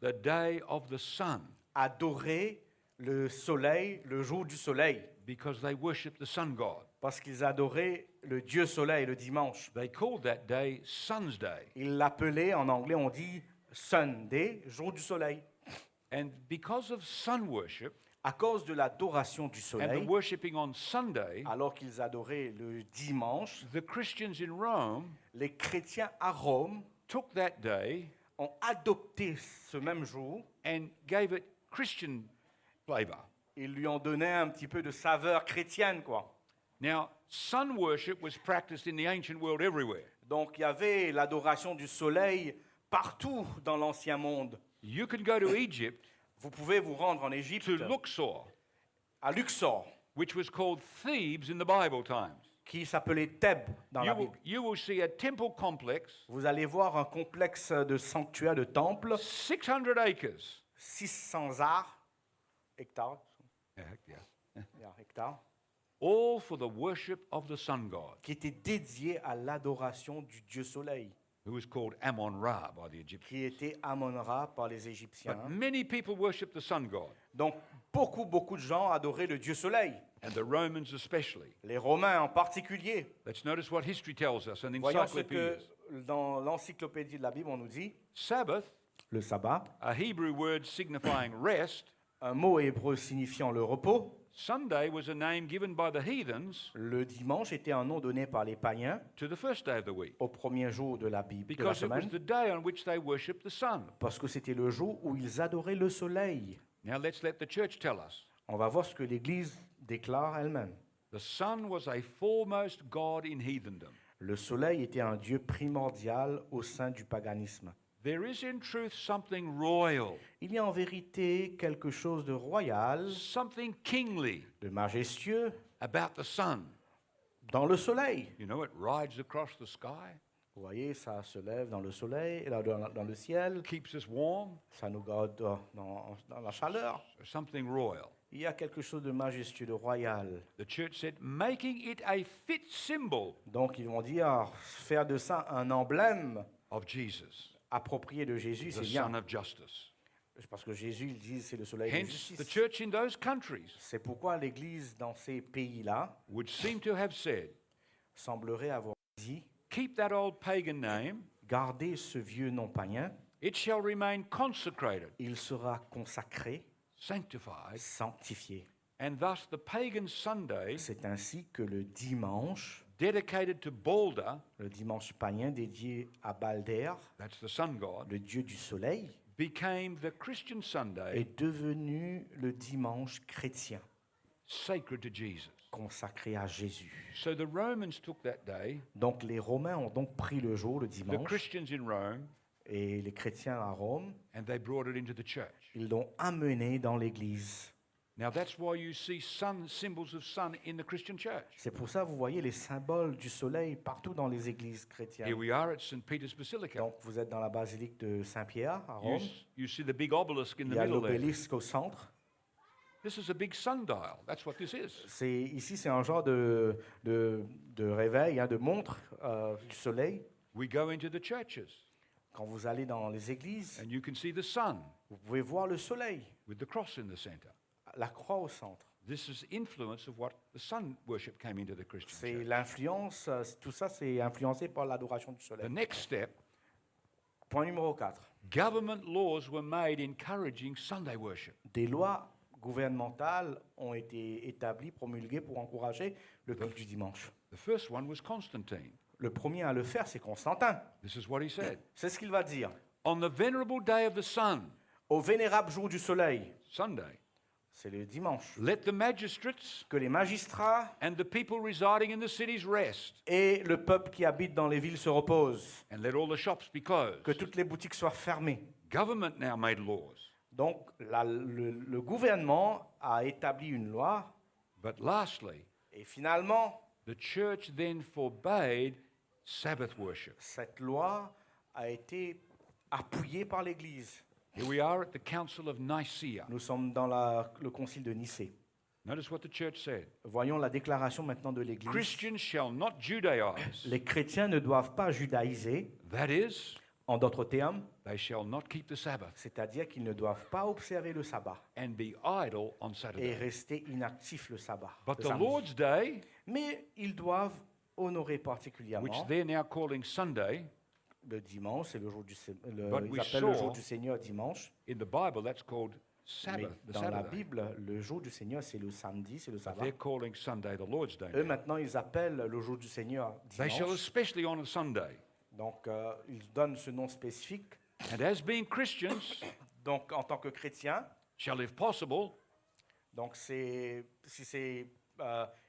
the day of the sun adoraient le soleil, le jour du soleil, because they worshipped the sun god. parce qu'ils adoraient le dieu soleil le dimanche. They called that day Sun's Day. Ils l'appelaient, en anglais on dit Sunday, jour du soleil. And because of sun worship À cause de l'adoration du and the soleil, worshipping on Sunday, alors qu'ils adoraient le dimanche, the Christians in Rome les chrétiens à Rome took that day ont adopté ce même jour. and gave it Christian flavor. Ils lui ont donné un petit peu de saveur chrétienne, quoi. Now, sun worship was practiced in the ancient world everywhere. Donc il y avait l'adoration du soleil partout dans l'ancien monde. You can go to Egypt, Vous pouvez vous rendre en Égypte, to Luxor, à Luxor, which was called Thebes in the Bible times. qui s'appelait Thèbes dans la Bible. You will see a temple complex, Vous allez voir un complexe de sanctuaires, de temples, 600 acres. 600 hectares, Yeah. yeah, hectares, all for the worship of the sun god, qui était dédié à l'adoration du dieu soleil, who was called Ammon-Ra by the Egyptians. qui était Ammon-Ra par les Égyptiens. But many people worship the sun god, Donc beaucoup de gens adoraient le dieu soleil, and the Romans especially. les Romains en particulier. Let's notice what history tells us and Voyons ce que encyclopedias. dans l'encyclopédie de la Bible on nous dit. Sabbath, Le sabbat, a Hebrew word signifying rest, un mot hébreu signifiant le repos. Sunday was a name given by the heathens Le dimanche était un nom donné par les païens to the first day of the week, au premier jour de la Bible, de la because it was semaine, the day on which they worshipped the sun. parce que c'était le jour où ils adoraient le soleil. Now let's let the church tell us. On va voir ce que l'Église déclare elle-même. The sun was a foremost god in heathendom. Le soleil était un dieu primordial au sein du paganisme. There is in truth something royal, Il y a en vérité quelque chose de royal, something kingly de majestueux about the sun. dans le soleil. You know, it rides across the sky, Vous voyez, ça se lève dans le soleil, dans le ciel, keeps us warm. ça nous garde dans la chaleur. Something royal. Il y a quelque chose de majestueux, de royal. The church said, making it a fit symbol Donc ils vont dire, faire de ça un emblème of Jesus, approprié de Jésus, c'est the bien. son of justice. Parce que Jésus, il dit, c'est le soleil de Hence, the justice. church in those countries C'est pourquoi l'Église dans ces pays-là would seem to have said, semblerait avoir dit, keep that old pagan name, gardez ce vieux nom païen, it shall remain consecrated, il sera consacré, sanctified, sanctifié. and thus the pagan Sunday, C'est ainsi que le dimanche, dedicated to Balder, le dimanche païen dédié à Balder, that's the sun god, le dieu du soleil, became the Christian Sunday est devenu le dimanche chrétien, sacred to Jesus. consacré à Jésus. So the Romans took that day, Donc les Romains ont donc pris le jour, le the dimanche, Christians in Rome, et les chrétiens à Rome, and they brought it into the church. ils l'ont amené dans l'Église. Now that's why you see symbols of sun in the Christian church. C'est pour ça que vous voyez les symboles du soleil partout dans les églises Here chrétiennes. we are at St. Peter's Basilica. Donc vous êtes dans la basilique de Saint-Pierre à You, Rome. you see the big obelisk in Il the y a middle there. l'obélisque au centre. This is a big sundial. That's what this is. Ici, c'est un genre de réveil, de montre du soleil. We go into the churches Quand vous allez dans les églises, and you can see the sun vous pouvez voir le soleil, with the cross in the center. la croix au centre. This is influence of what the sun worship came into the Christian C'est church. l'influence, tout ça, c'est influencé par l'adoration du The soleil. next step, Point numéro 4. government laws were made encouraging Sunday worship. Des lois gouvernementales ont été établies, promulguées pour encourager le culte du dimanche. The first one was Constantine. Le premier à le faire, c'est Constantin. This is what he said. C'est ce qu'il va dire. On the venerable day of the sun, Au vénérable jour du soleil, Sunday, c'est le dimanche, let the magistrates que les magistrats and the people residing in the cities rest, et le peuple qui habite dans les villes se reposent, and let all the shops be closed. que toutes les boutiques soient fermées. Government now made laws, Donc le gouvernement a établi une loi but lastly, et finalement, the church then forbade Sabbath worship. cette loi a été appuyée par l'Église. Here we are at the Council of Nicaea. Nous sommes dans le concile de Nicée. Notice what the church said. Voyons la déclaration maintenant de l'Église. Christians shall not Judaize. Les chrétiens ne doivent pas judaïser, That is, en d'autres termes, they shall not keep the Sabbath c'est-à-dire qu'ils ne doivent pas observer le sabbat and be idle on et Saturday. rester inactifs le sabbat. But le the samedi. Lord's Day, Mais ils doivent honorer which particulièrement they're now calling Sunday, le dimanche, c'est le jour du But ils we appellent le saw- jour du Seigneur dimanche. in the Bible that's called Mais Sabbath, the dans la Saturday. Bible, le jour du Seigneur, c'est le samedi, c'est le But sabbat. they're calling Sunday the Lord's Day. Eux, now. maintenant, ils appellent le jour du Seigneur They shall dimanche. especially honor Sunday. Donc, ils donnent ce nom spécifique. And as being Christians, Donc, en tant que chrétien, shall if possible donc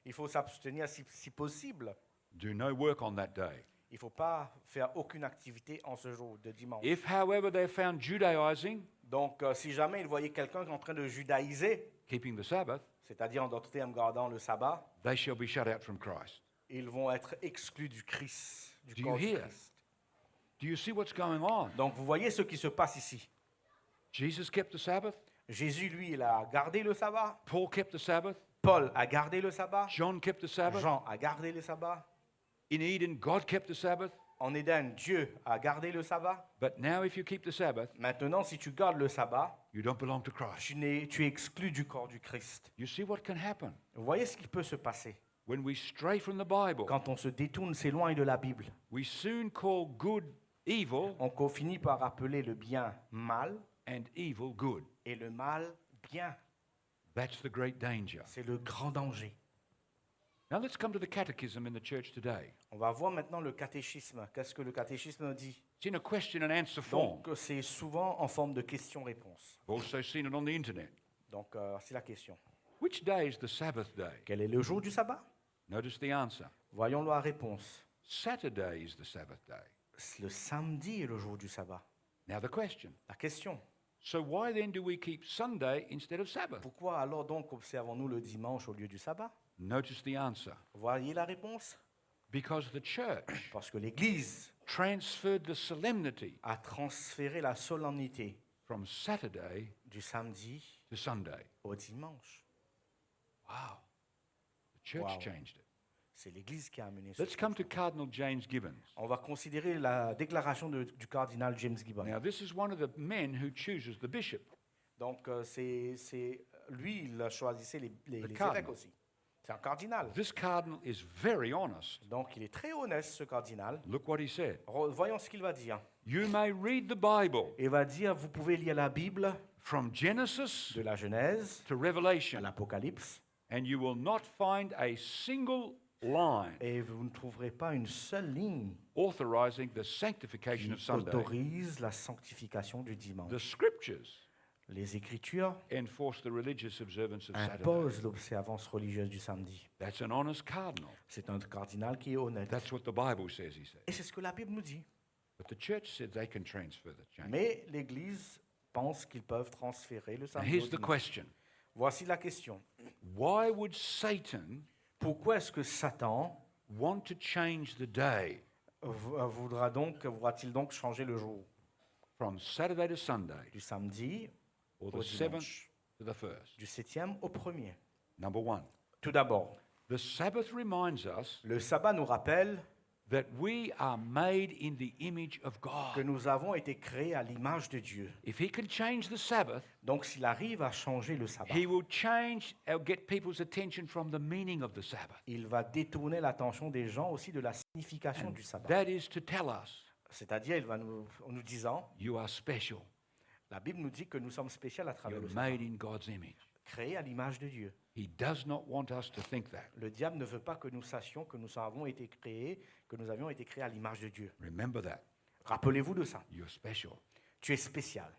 il faut s'abstenir si possible. do no work on that day. Il ne faut pas faire aucune activité en ce jour de dimanche. If, however, they're found Judaizing, Donc, si jamais ils voyaient quelqu'un qui est en train de judaïser, keeping the Sabbath, c'est-à-dire en d'autres termes gardant le sabbat, they shall be shut out from Christ. ils vont être exclus du Christ, du Do you corps du hear? Christ. Do you see what's going on? Donc, vous voyez ce qui se passe ici. Jesus kept the Sabbath. Jésus, lui, il a gardé le sabbat. Paul kept the Sabbath. Paul a gardé le sabbat. John kept the Sabbath. Jean a gardé le sabbat. In Eden, God kept the Sabbath. En Éden, Dieu a gardé le sabbat. But now, if you keep the Sabbath, Maintenant, si tu gardes le sabbat, you don't belong to Christ. tu es exclu du corps du Christ. You see what can happen Vous voyez ce qui peut se passer when we stray from the Bible? quand on se détourne, s'éloigne de la Bible. We soon call good evil On finit par appeler le bien mal and evil good. et le mal bien. That's the great danger. C'est le grand danger. Now let's come to the catechism in the church today. On va voir maintenant le catéchisme. Qu'est-ce que le catéchisme dit? It's in a question and answer form. Donc, c'est souvent en forme de question-réponse. I've also seen it on the internet. Donc, c'est la question. Which day is the Sabbath day? Quel est le jour du sabbat? Notice the answer. Voyons la réponse. Saturday is the Sabbath day. Le samedi est le jour du sabbat. Now the question. La question. So why then do we keep Sunday instead of Sabbath? Pourquoi alors donc observons-nous le dimanche au lieu du sabbat? Notice the answer. Voyez la réponse? Because the church Parce que l'Église transferred the solemnity a transféré la solennité from Saturday du samedi to Sunday. au dimanche. Wow. The church Wow. changed it. C'est l'Église qui a amené ça. Let's come to Cardinal James Gibbons. On va considérer la déclaration du cardinal James Gibbon. Now, this is one of the men who chooses the bishop. Donc, c'est lui, il choisissait les cardinal. évêques aussi. C'est un cardinal. This cardinal is very honest. Donc, il est très honnête, ce cardinal. Look what he said. Voyons ce qu'il va dire. You may read the Bible Il va dire, vous pouvez lire la Bible from Genesis de la Genèse to à Revelation, l'Apocalypse, and you will not find a single line et vous ne trouverez pas une seule ligne authorizing the sanctification qui of Sunday. autorise la sanctification du dimanche. The scriptures Les Écritures enforce the religious observance of Saturday. imposent l'observance religieuse du samedi. That's an honest cardinal. C'est un cardinal qui est honnête. That's what the Bible says, he said. Et c'est ce que la Bible nous dit. But the church said they can transfer the change. Mais l'Église pense qu'ils peuvent transférer le Now samedi au here's the dimanche. question. Voici la question. Why would Satan Pourquoi est-ce que Satan want to change the day voudra-t-il donc changer le jour from Saturday to Sunday du samedi or au the seventh dimanche, to the first? du 7e au 1er? Number one, Tout d'abord, the Sabbath reminds us le sabbat nous rappelle that we are made in the image of que God. nous avons été créés à l'image de Dieu. If he can change the Sabbath, Donc s'il arrive à changer le sabbat, he will change or get people's attention from the meaning of the Sabbath. il va détourner l'attention des gens aussi de la signification du sabbat. That is to tell us C'est-à-dire, il va en nous disant, you are special. la Bible nous dit que nous sommes spéciaux à travers You're le sabbat, made in God's image. créés à l'image de Dieu. He does not want us to think that. Le diable ne veut pas que nous sachions que nous avions été créés à l'image de Dieu. Remember that. Rappelez-vous de ça. You're special. Tu es spécial.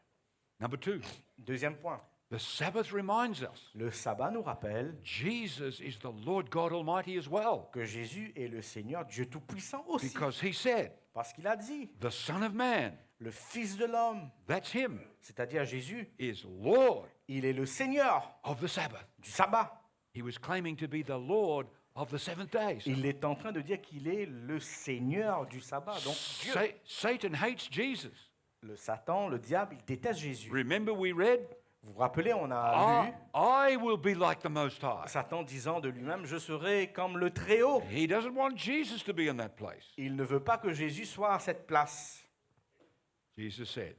Number two, Deuxième point. the Sabbath reminds us Le sabbat nous rappelle Jesus is the Lord God Almighty as well. que Jésus est le Seigneur Dieu Tout-Puissant aussi. Because he said, Parce qu'il a dit, the Son of Man, le Fils de l'homme, that's him, c'est-à-dire Jésus, is Lord il est le Seigneur of the Sabbath. du sabbat. He was claiming to be the Lord of the seventh day. So Il est en train de dire qu'il est le Seigneur du sabbat. Donc Dieu. Satan hates Jesus. Le Satan, le diable, il déteste Jésus. Remember we read, Vous vous rappelez, on a lu I will be like the Most High. Satan disant de lui-même, je serai comme le Très-Haut. He doesn't want Jesus to be in that place. Il ne veut pas que Jésus soit à cette place. Jesus said,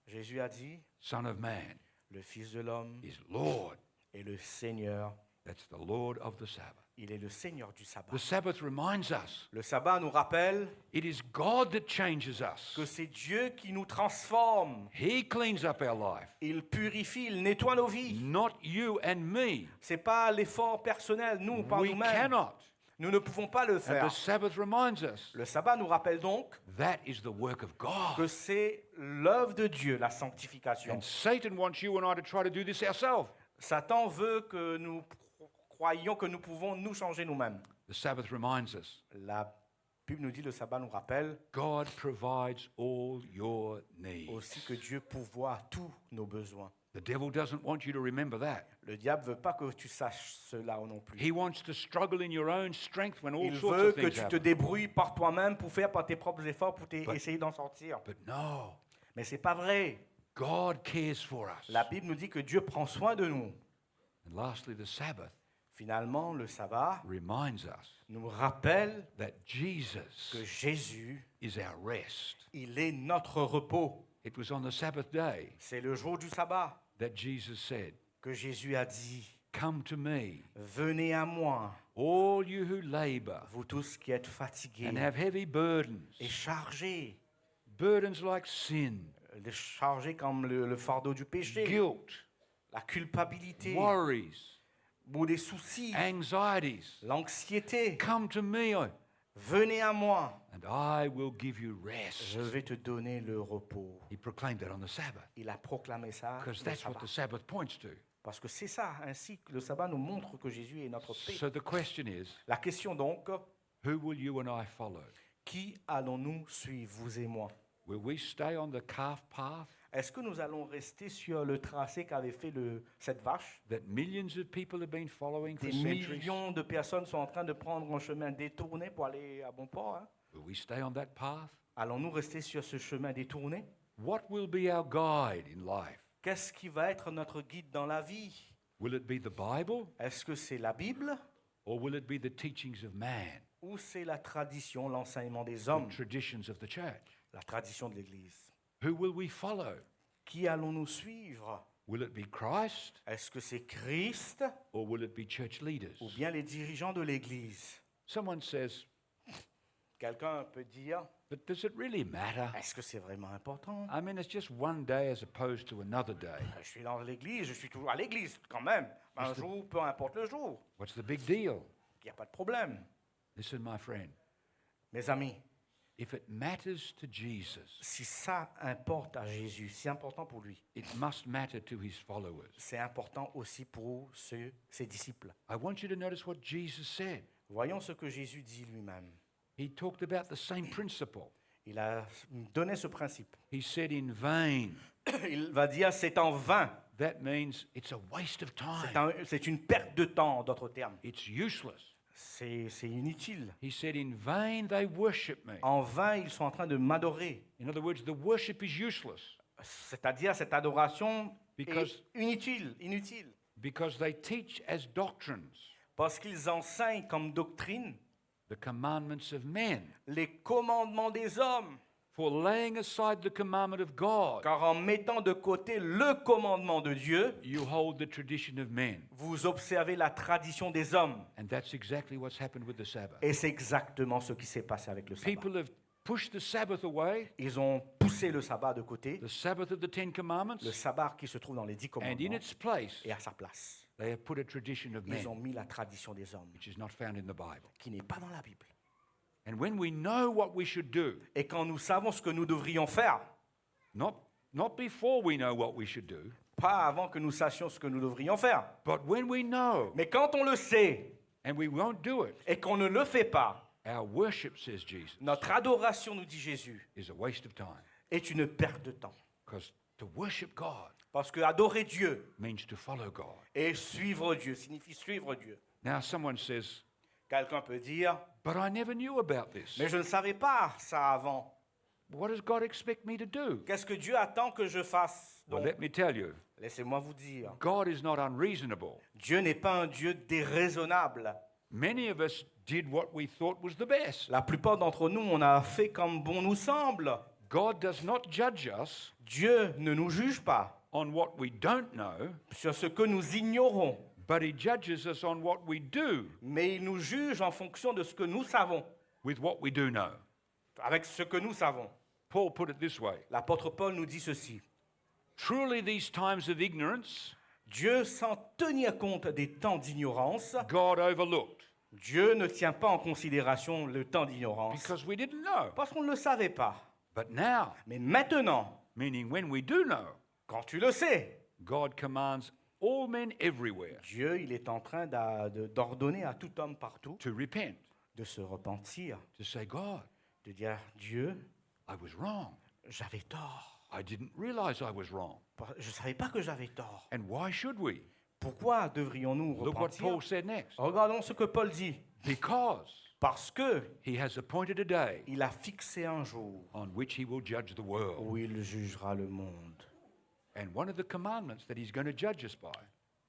Jésus a dit, Son of Man le Fils de l'homme is Lord. est le Seigneur. That's the Lord of the Sabbath. Il est le Seigneur du sabbat. The Sabbath reminds us Le sabbat nous rappelle it is God that changes us. que c'est Dieu qui nous transforme. He cleans up our life, Il purifie, il nettoie nos vies. not you and me. Ce n'est pas l'effort personnel, nous, par We nous-mêmes. cannot. Nous ne pouvons pas le And faire. the Sabbath reminds us Le sabbat nous rappelle donc that is the work of God. que c'est l'œuvre de Dieu, la sanctification. And Satan wants you and I to try to do this ourselves. Satan veut que nous croyions que nous pouvons nous changer nous-mêmes. The Sabbath reminds us La Bible nous dit, le sabbat nous rappelle God provides all your needs. aussi que Dieu pourvoit tous nos besoins. The devil doesn't want you to remember that. Le diable ne veut pas que tu saches cela non plus. He wants to struggle in your own strength when all Il sorts veut of que things tu te happen. débrouilles par toi-même pour faire par tes propres efforts, pour essayer d'en sortir. But no, Mais ce n'est pas vrai. God cares for us. La Bible nous dit que Dieu prend soin de nous. And lastly, the Sabbath Finalement, le sabbat reminds us nous rappelle that Jesus que Jésus, is our rest. il est notre repos. It was on the Sabbath day C'est le jour du sabbat that Jesus said, que Jésus a dit, "Come to me, venez à moi, all you who labor vous tous qui êtes fatigués and have heavy burdens, et chargés, burdens like sin, chargés comme le fardeau du péché, guilt, la culpabilité, worries, ou des soucis, anxieties. l'anxiété. Come to me, Venez à moi, and I will give you rest." je vais te donner le repos. He proclaimed that on the Sabbath Il a proclamé ça because le that's what sabbat. the Sabbath points to. Parce que c'est ça, ainsi que le sabbat nous montre que Jésus est notre paix. So the question is, La question donc, who will you and I follow? qui allons-nous suivre, vous et moi? Will we stay on the calf path Est-ce que nous allons rester sur le tracé qu'avait fait cette vache? that millions of people have been following for Des centuries? millions de personnes sont en train de prendre un chemin détourné pour aller à bon port. Hein? Will we stay on that path? Allons-nous rester sur ce chemin détourné? What will be our guide in life? Qu'est-ce qui va être notre guide dans la vie? Will it be the Bible Est-ce que c'est la Bible or will it be the teachings of man, ou c'est la tradition, l'enseignement des the hommes, traditions of the church? la tradition de l'Église? Who will we follow? Qui allons-nous suivre? Will it be Christ Est-ce que c'est Christ or will it be church leaders? ou bien les dirigeants de l'Église? Someone says, Quelqu'un peut dire, but does it really matter? est-ce que c'est vraiment important? I mean, it's just one day as opposed to another day. Je suis dans l'Église, je suis toujours à l'Église quand même. Un jour, peu importe le jour, What's the big deal? il n'y a pas de problème. Listen, my friend, Mes amis, if it matters to Jesus, si ça importe à Jésus, c'est important pour lui, it must matter to his followers. c'est important aussi pour ses disciples. I want you to notice what Jesus said. Voyons ce que Jésus dit lui-même. He talked about the same principle. Il a donné ce principe. He said, in vain. Il va dire c'est en vain. That means it's a waste of time. C'est une perte de temps, en d'autres termes. It's useless. C'est inutile. He said, in vain they worship me. En vain, ils sont en train de m'adorer. In other words, the worship is useless C'est-à-dire, cette adoration Because- est inutile. because they teach as doctrines Parce qu'ils enseignent comme doctrine the commandments of men. les commandements des hommes. For laying aside the commandment of God, Car en mettant de côté le commandement de Dieu, you hold the tradition of men. vous observez la tradition des hommes. And that's exactly what's happened with the Sabbath. Et c'est exactement ce qui s'est passé avec le sabbat. People have pushed the Sabbath away, Ils ont poussé le sabbat de côté, the Sabbath of the Ten Commandments, le sabbat qui se trouve dans les 10 and in commandements, its place, et à sa place, they have put a tradition of ils ont men, mis la tradition des hommes, which is not found in the Bible. qui n'est pas dans la Bible. And when we know what we should do, Et quand nous savons ce que nous devrions faire, not before we know what we should do, pas avant que nous sachions ce que nous devrions faire, but when we know mais quand on le sait and we won't do it, et qu'on ne le fait pas, our worship, says Jesus, notre adoration, nous dit Jésus, is a waste of time. est une perte de temps. Because to worship God Parce que adorer Dieu means to follow God. et suivre Dieu signifie suivre Dieu. Now, someone says, Quelqu'un peut dire, but I never knew about this. mais je ne savais pas ça avant. What does God expect me to do? Qu'est-ce que Dieu attend que je fasse? Well, Donc, let me tell you, laissez-moi vous dire, God is not unreasonable. Dieu n'est pas un Dieu déraisonnable. Many of us did what we thought was the best. La plupart d'entre nous, on a fait comme bon nous semble. God does not judge us Dieu ne nous juge pas on what we don't know, sur ce que nous ignorons, but He judges us on what we do mais il nous juge en fonction de ce que nous savons, with what we do know. avec ce que nous savons. Paul put it this way: L'apôtre Paul nous dit ceci. truly, these times of ignorance, Dieu, sans tenir compte des temps d'ignorance, God overlooked Dieu ne tient pas en considération le temps d'ignorance because we didn't know. parce qu'on ne le savait pas. But now, Mais maintenant, meaning when we do know, quand tu le sais, God commands all men everywhere Dieu, il est en train d'ordonner à tout homme partout to repent, de se repentir, to say, God, de dire Dieu, I was wrong. j'avais tort. I didn't realize I was wrong. Je ne savais pas que j'avais tort. And why should we? Pourquoi devrions-nous Look what repentir? Paul said next. Regardons ce que Paul dit. Because Parce que he has appointed a day il a fixé un jour on which he will judge the world. où il jugera le monde. And one of the commandments that he's going to judge us by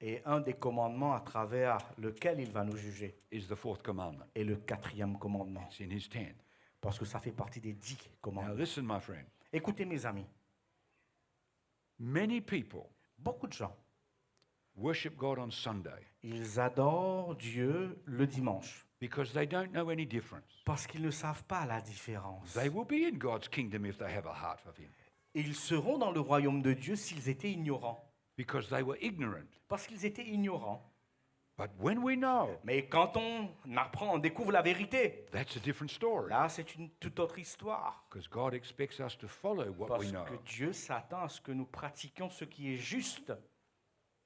Et un des commandements à travers lequel il va nous juger is the fourth commandment. est le 4e commandement. It's in his 10. Parce que ça fait partie des 10 Now commandements. listen, my friend. Écoutez mes amis, Many people beaucoup de gens, worship God on Sunday ils adorent Dieu le dimanche because they don't know any difference. parce qu'ils ne savent pas la différence. They will be in God's kingdom if they have a heart of Him Ils seront dans le royaume de Dieu s'ils étaient ignorants. because they were ignorant. Parce qu'ils étaient ignorants. But when we know, Mais quand on apprend, on découvre la vérité. that's a different story Là, c'est une toute autre histoire. because God expects us to follow what Parce we know. que Dieu s'attend à ce que nous pratiquions ce qui est juste.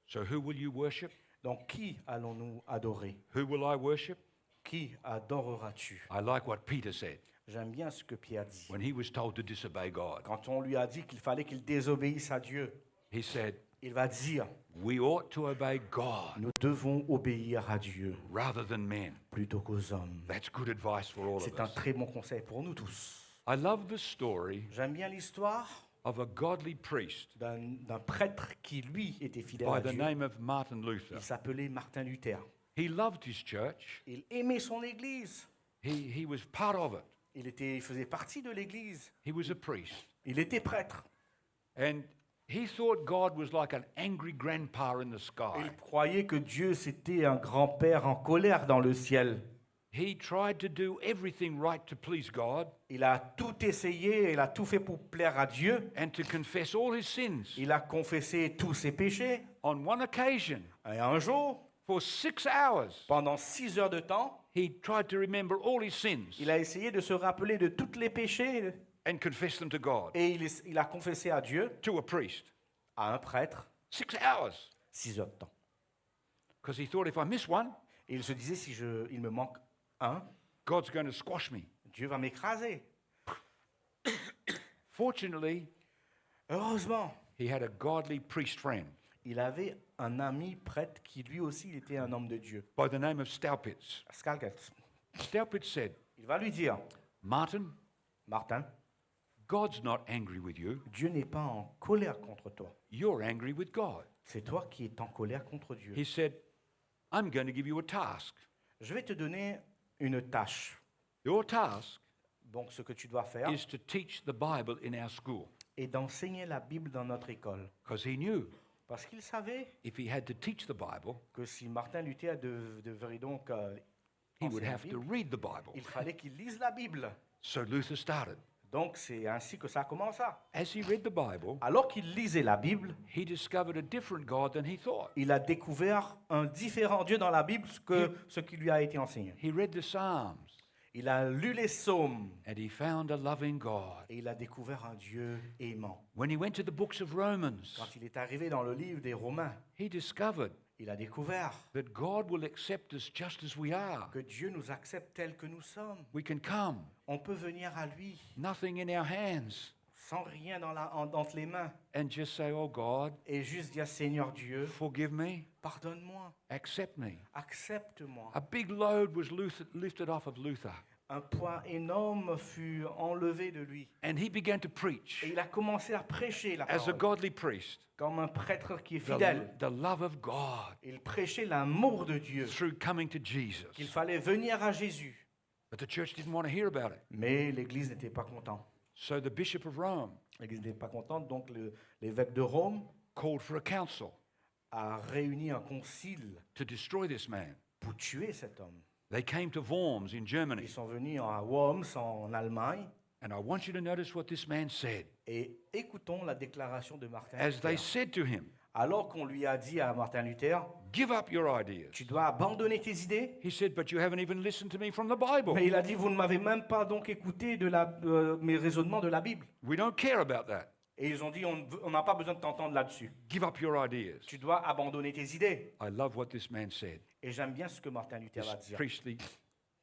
So who will you worship? Donc, qui allons-nous adorer? Who will I worship? Qui adoreras-tu? I like what Peter said J'aime bien ce que Pierre dit. when he was told to disobey God. Quand on lui a dit qu'il fallait qu'il désobéisse à Dieu, He said, il va dire, we ought to obey God nous devons obéir à Dieu rather than men. plutôt qu'aux hommes. That's good advice for all of C'est un us. très bon conseil pour nous tous. I love the story J'aime bien l'histoire of a godly priest d'un prêtre qui, lui, était fidèle by à the Dieu. name of Martin Luther. Il s'appelait Martin Luther. He loved his church. Il aimait son église. He was part of it. Il faisait partie de l'église. He was a priest. Il était prêtre. And he thought God was like an angry grandpa in the sky. Il croyait que Dieu, c'était un grand-père en colère dans le ciel. He tried to do everything right to please God Il a tout essayé, il a tout fait pour plaire à Dieu. and to confess all his sins. Il a confessé tous ses péchés. On one occasion, Et un jour, for 6 hours, pendant 6 heures de temps, he tried to remember all his sins il a essayé de se rappeler de tous les péchés and confess them to God, et il a confessé à Dieu, to a priest. à un prêtre, 6 hours. 6 heures de temps. Because he thought if I miss one, Et il se disait, si il me manque un, God's going to squash me. Dieu va m'écraser. Fortunately, Heureusement, he had a godly priest friend il avait un ami prêtre qui lui aussi il était un homme de Dieu. by the name of Staupitz. Skalkatz. Staupitz said, Il va lui dire, Martin, Martin, God's not angry with you. Dieu n'est pas en colère contre toi. You're angry with God. C'est toi qui es en colère contre Dieu. He said, I'm going to give you a task. Je vais te donner une tâche. Your task Donc, ce que tu dois faire is to teach the Bible in our school. est d'enseigner la Bible dans notre école. Because he knew Parce qu'il savait if he had to teach the Bible, que si Martin Luther devait donc he would enseigner la have to Bible, read the Bible. il fallait qu'il lise la Bible. So Luther started. Donc, c'est ainsi que ça commença. As he read the Bible, Alors qu'il lisait la Bible, he discovered a different God than he thought. il a découvert un différent Dieu dans la Bible que ce qui lui a été enseigné. He read the Psalms Il a lu les psaumes and he found a loving God. et il a découvert un Dieu aimant. When he went to the books of Romans, Quand il est arrivé dans le livre des Romains, he discovered il a découvert that God will accept us just as we are. que Dieu nous accepte tels que nous sommes. We can come, On peut venir à lui nothing in our hands, sans rien entre les mains and just say, Oh God, et juste dire Seigneur Dieu, forgive me, pardonne-moi, accept me. accepte-moi. A big load was lifted off of Luther, Un poids énorme fut enlevé de lui and he began to et preach il a commencé à prêcher la as a parole godly priest comme un prêtre qui est fidèle. the love of God Il prêchait l'amour de Dieu, through coming to Jesus. qu'il fallait venir à Jésus. But the church didn't want to hear about it. Mais l'Église n'était pas contente. So the bishop of Rome L'Église n'était pas contente, donc l'évêque de Rome called for a council a réuni un concile to destroy this man. pour tuer cet homme. They came to Worms in Germany. Ils sont venus à Worms, en Allemagne, And I want you to notice what this man said. et écoutons la déclaration de Martin As they Luther. said to him, Alors qu'on lui a dit à Martin Luther, Give up your ideas. tu dois abandonner tes idées, He said, But you haven't even listened to me from the Bible. mais il a dit, vous ne m'avez même pas donc écouté de mes raisonnements de la Bible. We don't care about that. Et ils ont dit, on n'a pas besoin de t'entendre là-dessus. Give up your ideas. Tu dois abandonner tes idées. I love what this man said. Et j'aime bien ce que Martin Luther va This dire. priestly Ce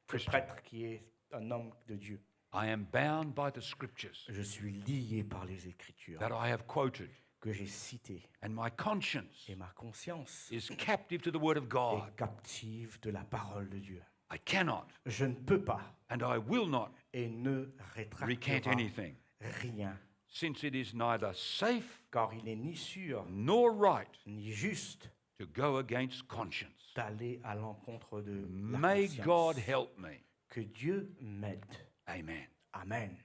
Christian. prêtre qui est un homme de Dieu. I am bound by the scriptures Je suis lié par les Écritures that I have quoted, que j'ai citées. and my conscience Et ma conscience is captive to the word of God. est captive de la parole de Dieu. I cannot Je ne peux pas and I will not et ne recant rétractera anything, rien, since it is neither safe car il n'est ni sûr nor right ni juste to go against conscience. d'aller à l'encontre de la May God conscience. help me. Que Dieu m'aide. Amen. Amen.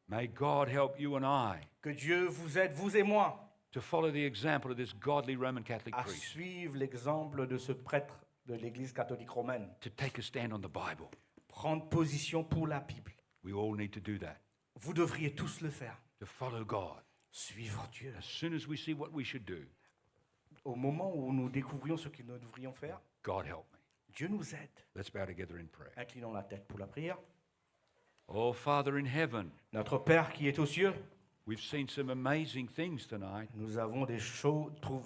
May God help you and I Que Dieu vous aide, vous et moi, to follow the example of this godly Roman Catholic à priest, suivre l'exemple de ce prêtre de l'Église catholique romaine. to take a stand on the Bible. Prendre position pour la Bible. We all need to do that, Vous devriez tous le faire. to follow God. Suivre Dieu. As soon as we see what we should do, Au moment où nous découvrions ce que nous devrions faire, God help me. Dieu nous aide. Let's bow together in prayer. Inclinons la tête pour la prière. Oh, Father in heaven, Notre Père qui est aux cieux, we've seen some amazing things tonight. nous avons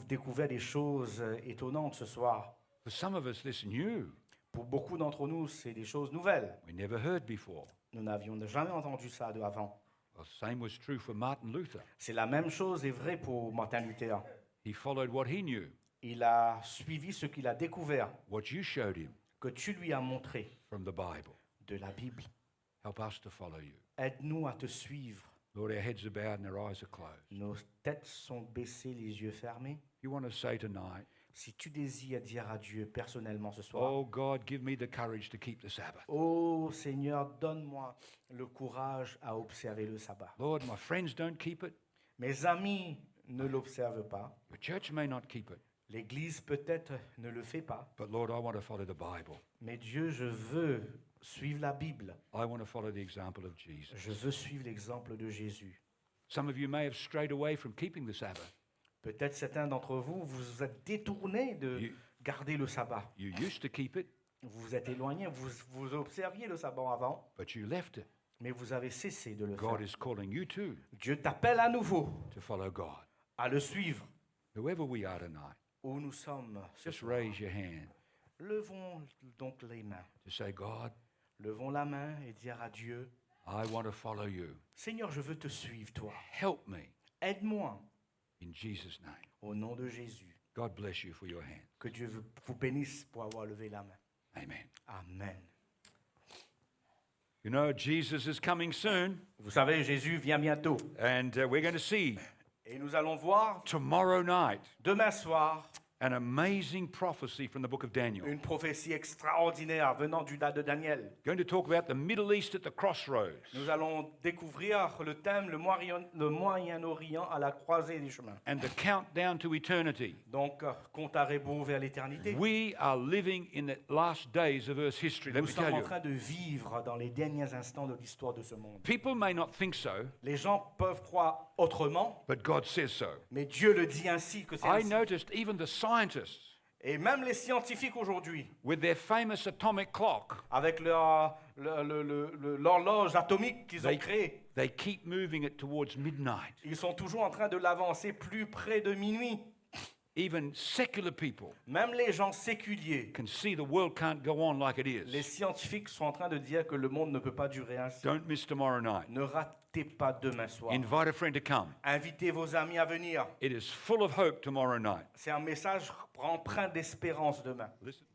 découvert des choses étonnantes ce soir. For some of us, this new. Pour beaucoup d'entre nous, c'est des choses nouvelles. We never heard before. Nous n'avions jamais entendu ça avant. The same was true for Martin Luther. C'est la même chose est vrai pour Martin Luther. He followed what he knew, Il a suivi ce qu'il a découvert, what you showed him que tu lui as montré from the Bible. de la Bible. Help us to follow you. Aide-nous à te suivre. Lord, our heads are bowed and our eyes are closed. Nos têtes sont baissées, les yeux fermés. You want to say tonight, Si tu désires dire à Dieu personnellement ce soir, oh God, give me the courage to keep the Sabbath. oh Seigneur, donne-moi le courage à observer le sabbat. Lord, my friends don't keep it. Mes amis ne l'observent pas. Your church may not keep it. L'Église peut-être ne le fait pas. But Lord, I want to follow the Bible. Mais Dieu, je veux suivre la Bible. I want to follow the example of Jesus. Je veux suivre l'exemple de Jésus. Some of you may have strayed away from keeping the Sabbath. Peut-être certains d'entre vous, vous vous êtes détournés de You- garder le sabbat. You used to keep it, Vous vous êtes éloignés, vous observiez le sabbat avant, but you left it. mais vous avez cessé de le God faire. is calling you too Dieu t'appelle à nouveau to follow God. à le suivre. Whoever we are tonight, Où nous sommes ce just soir. raise your hand Levons donc les mains. to say, God, Levons la main et dire à Dieu, I want to follow you. Seigneur, je veux te suivre, toi. Help me Aide-moi in Jesus' name. au nom de Jésus. God bless you for your hand. Que Dieu vous bénisse pour avoir levé la main. Amen. Amen. You know, Jesus is coming soon, Vous savez, Jésus vient bientôt. and we're going to see Et nous allons voir tomorrow night demain soir an amazing prophecy from the book of Daniel. une prophétie extraordinaire venant du de Daniel. Going to talk about the Middle East at the crossroads. Nous allons découvrir le thème, le Moyen-Orient à la croisée des chemins. And the countdown to eternity. Donc, compte à rebours vers l'éternité. We are living in the last days of Earth's history, let Nous me sommes tell en you. train de vivre dans les derniers instants de l'histoire de ce monde. People may not think so, Les gens peuvent croire autrement, but God says so. mais Dieu le dit ainsi que c'est I ainsi. noticed even the scientists, Et même les scientifiques aujourd'hui, with their famous atomic clock, avec l'horloge atomique qu'ils ont They- créée, they keep moving it towards midnight. ils sont toujours en train de l'avancer plus près de minuit. Even secular people Même les gens séculiers, can see the world can't go on like it les is. scientifiques sont en train de dire que le monde ne peut pas durer ainsi. Don't miss tomorrow night. Ne ratez pas demain soir. Invite a friend to come. Invitez vos amis à venir. It is full of hope tomorrow night. C'est un message empreint d'espérance demain. Listen.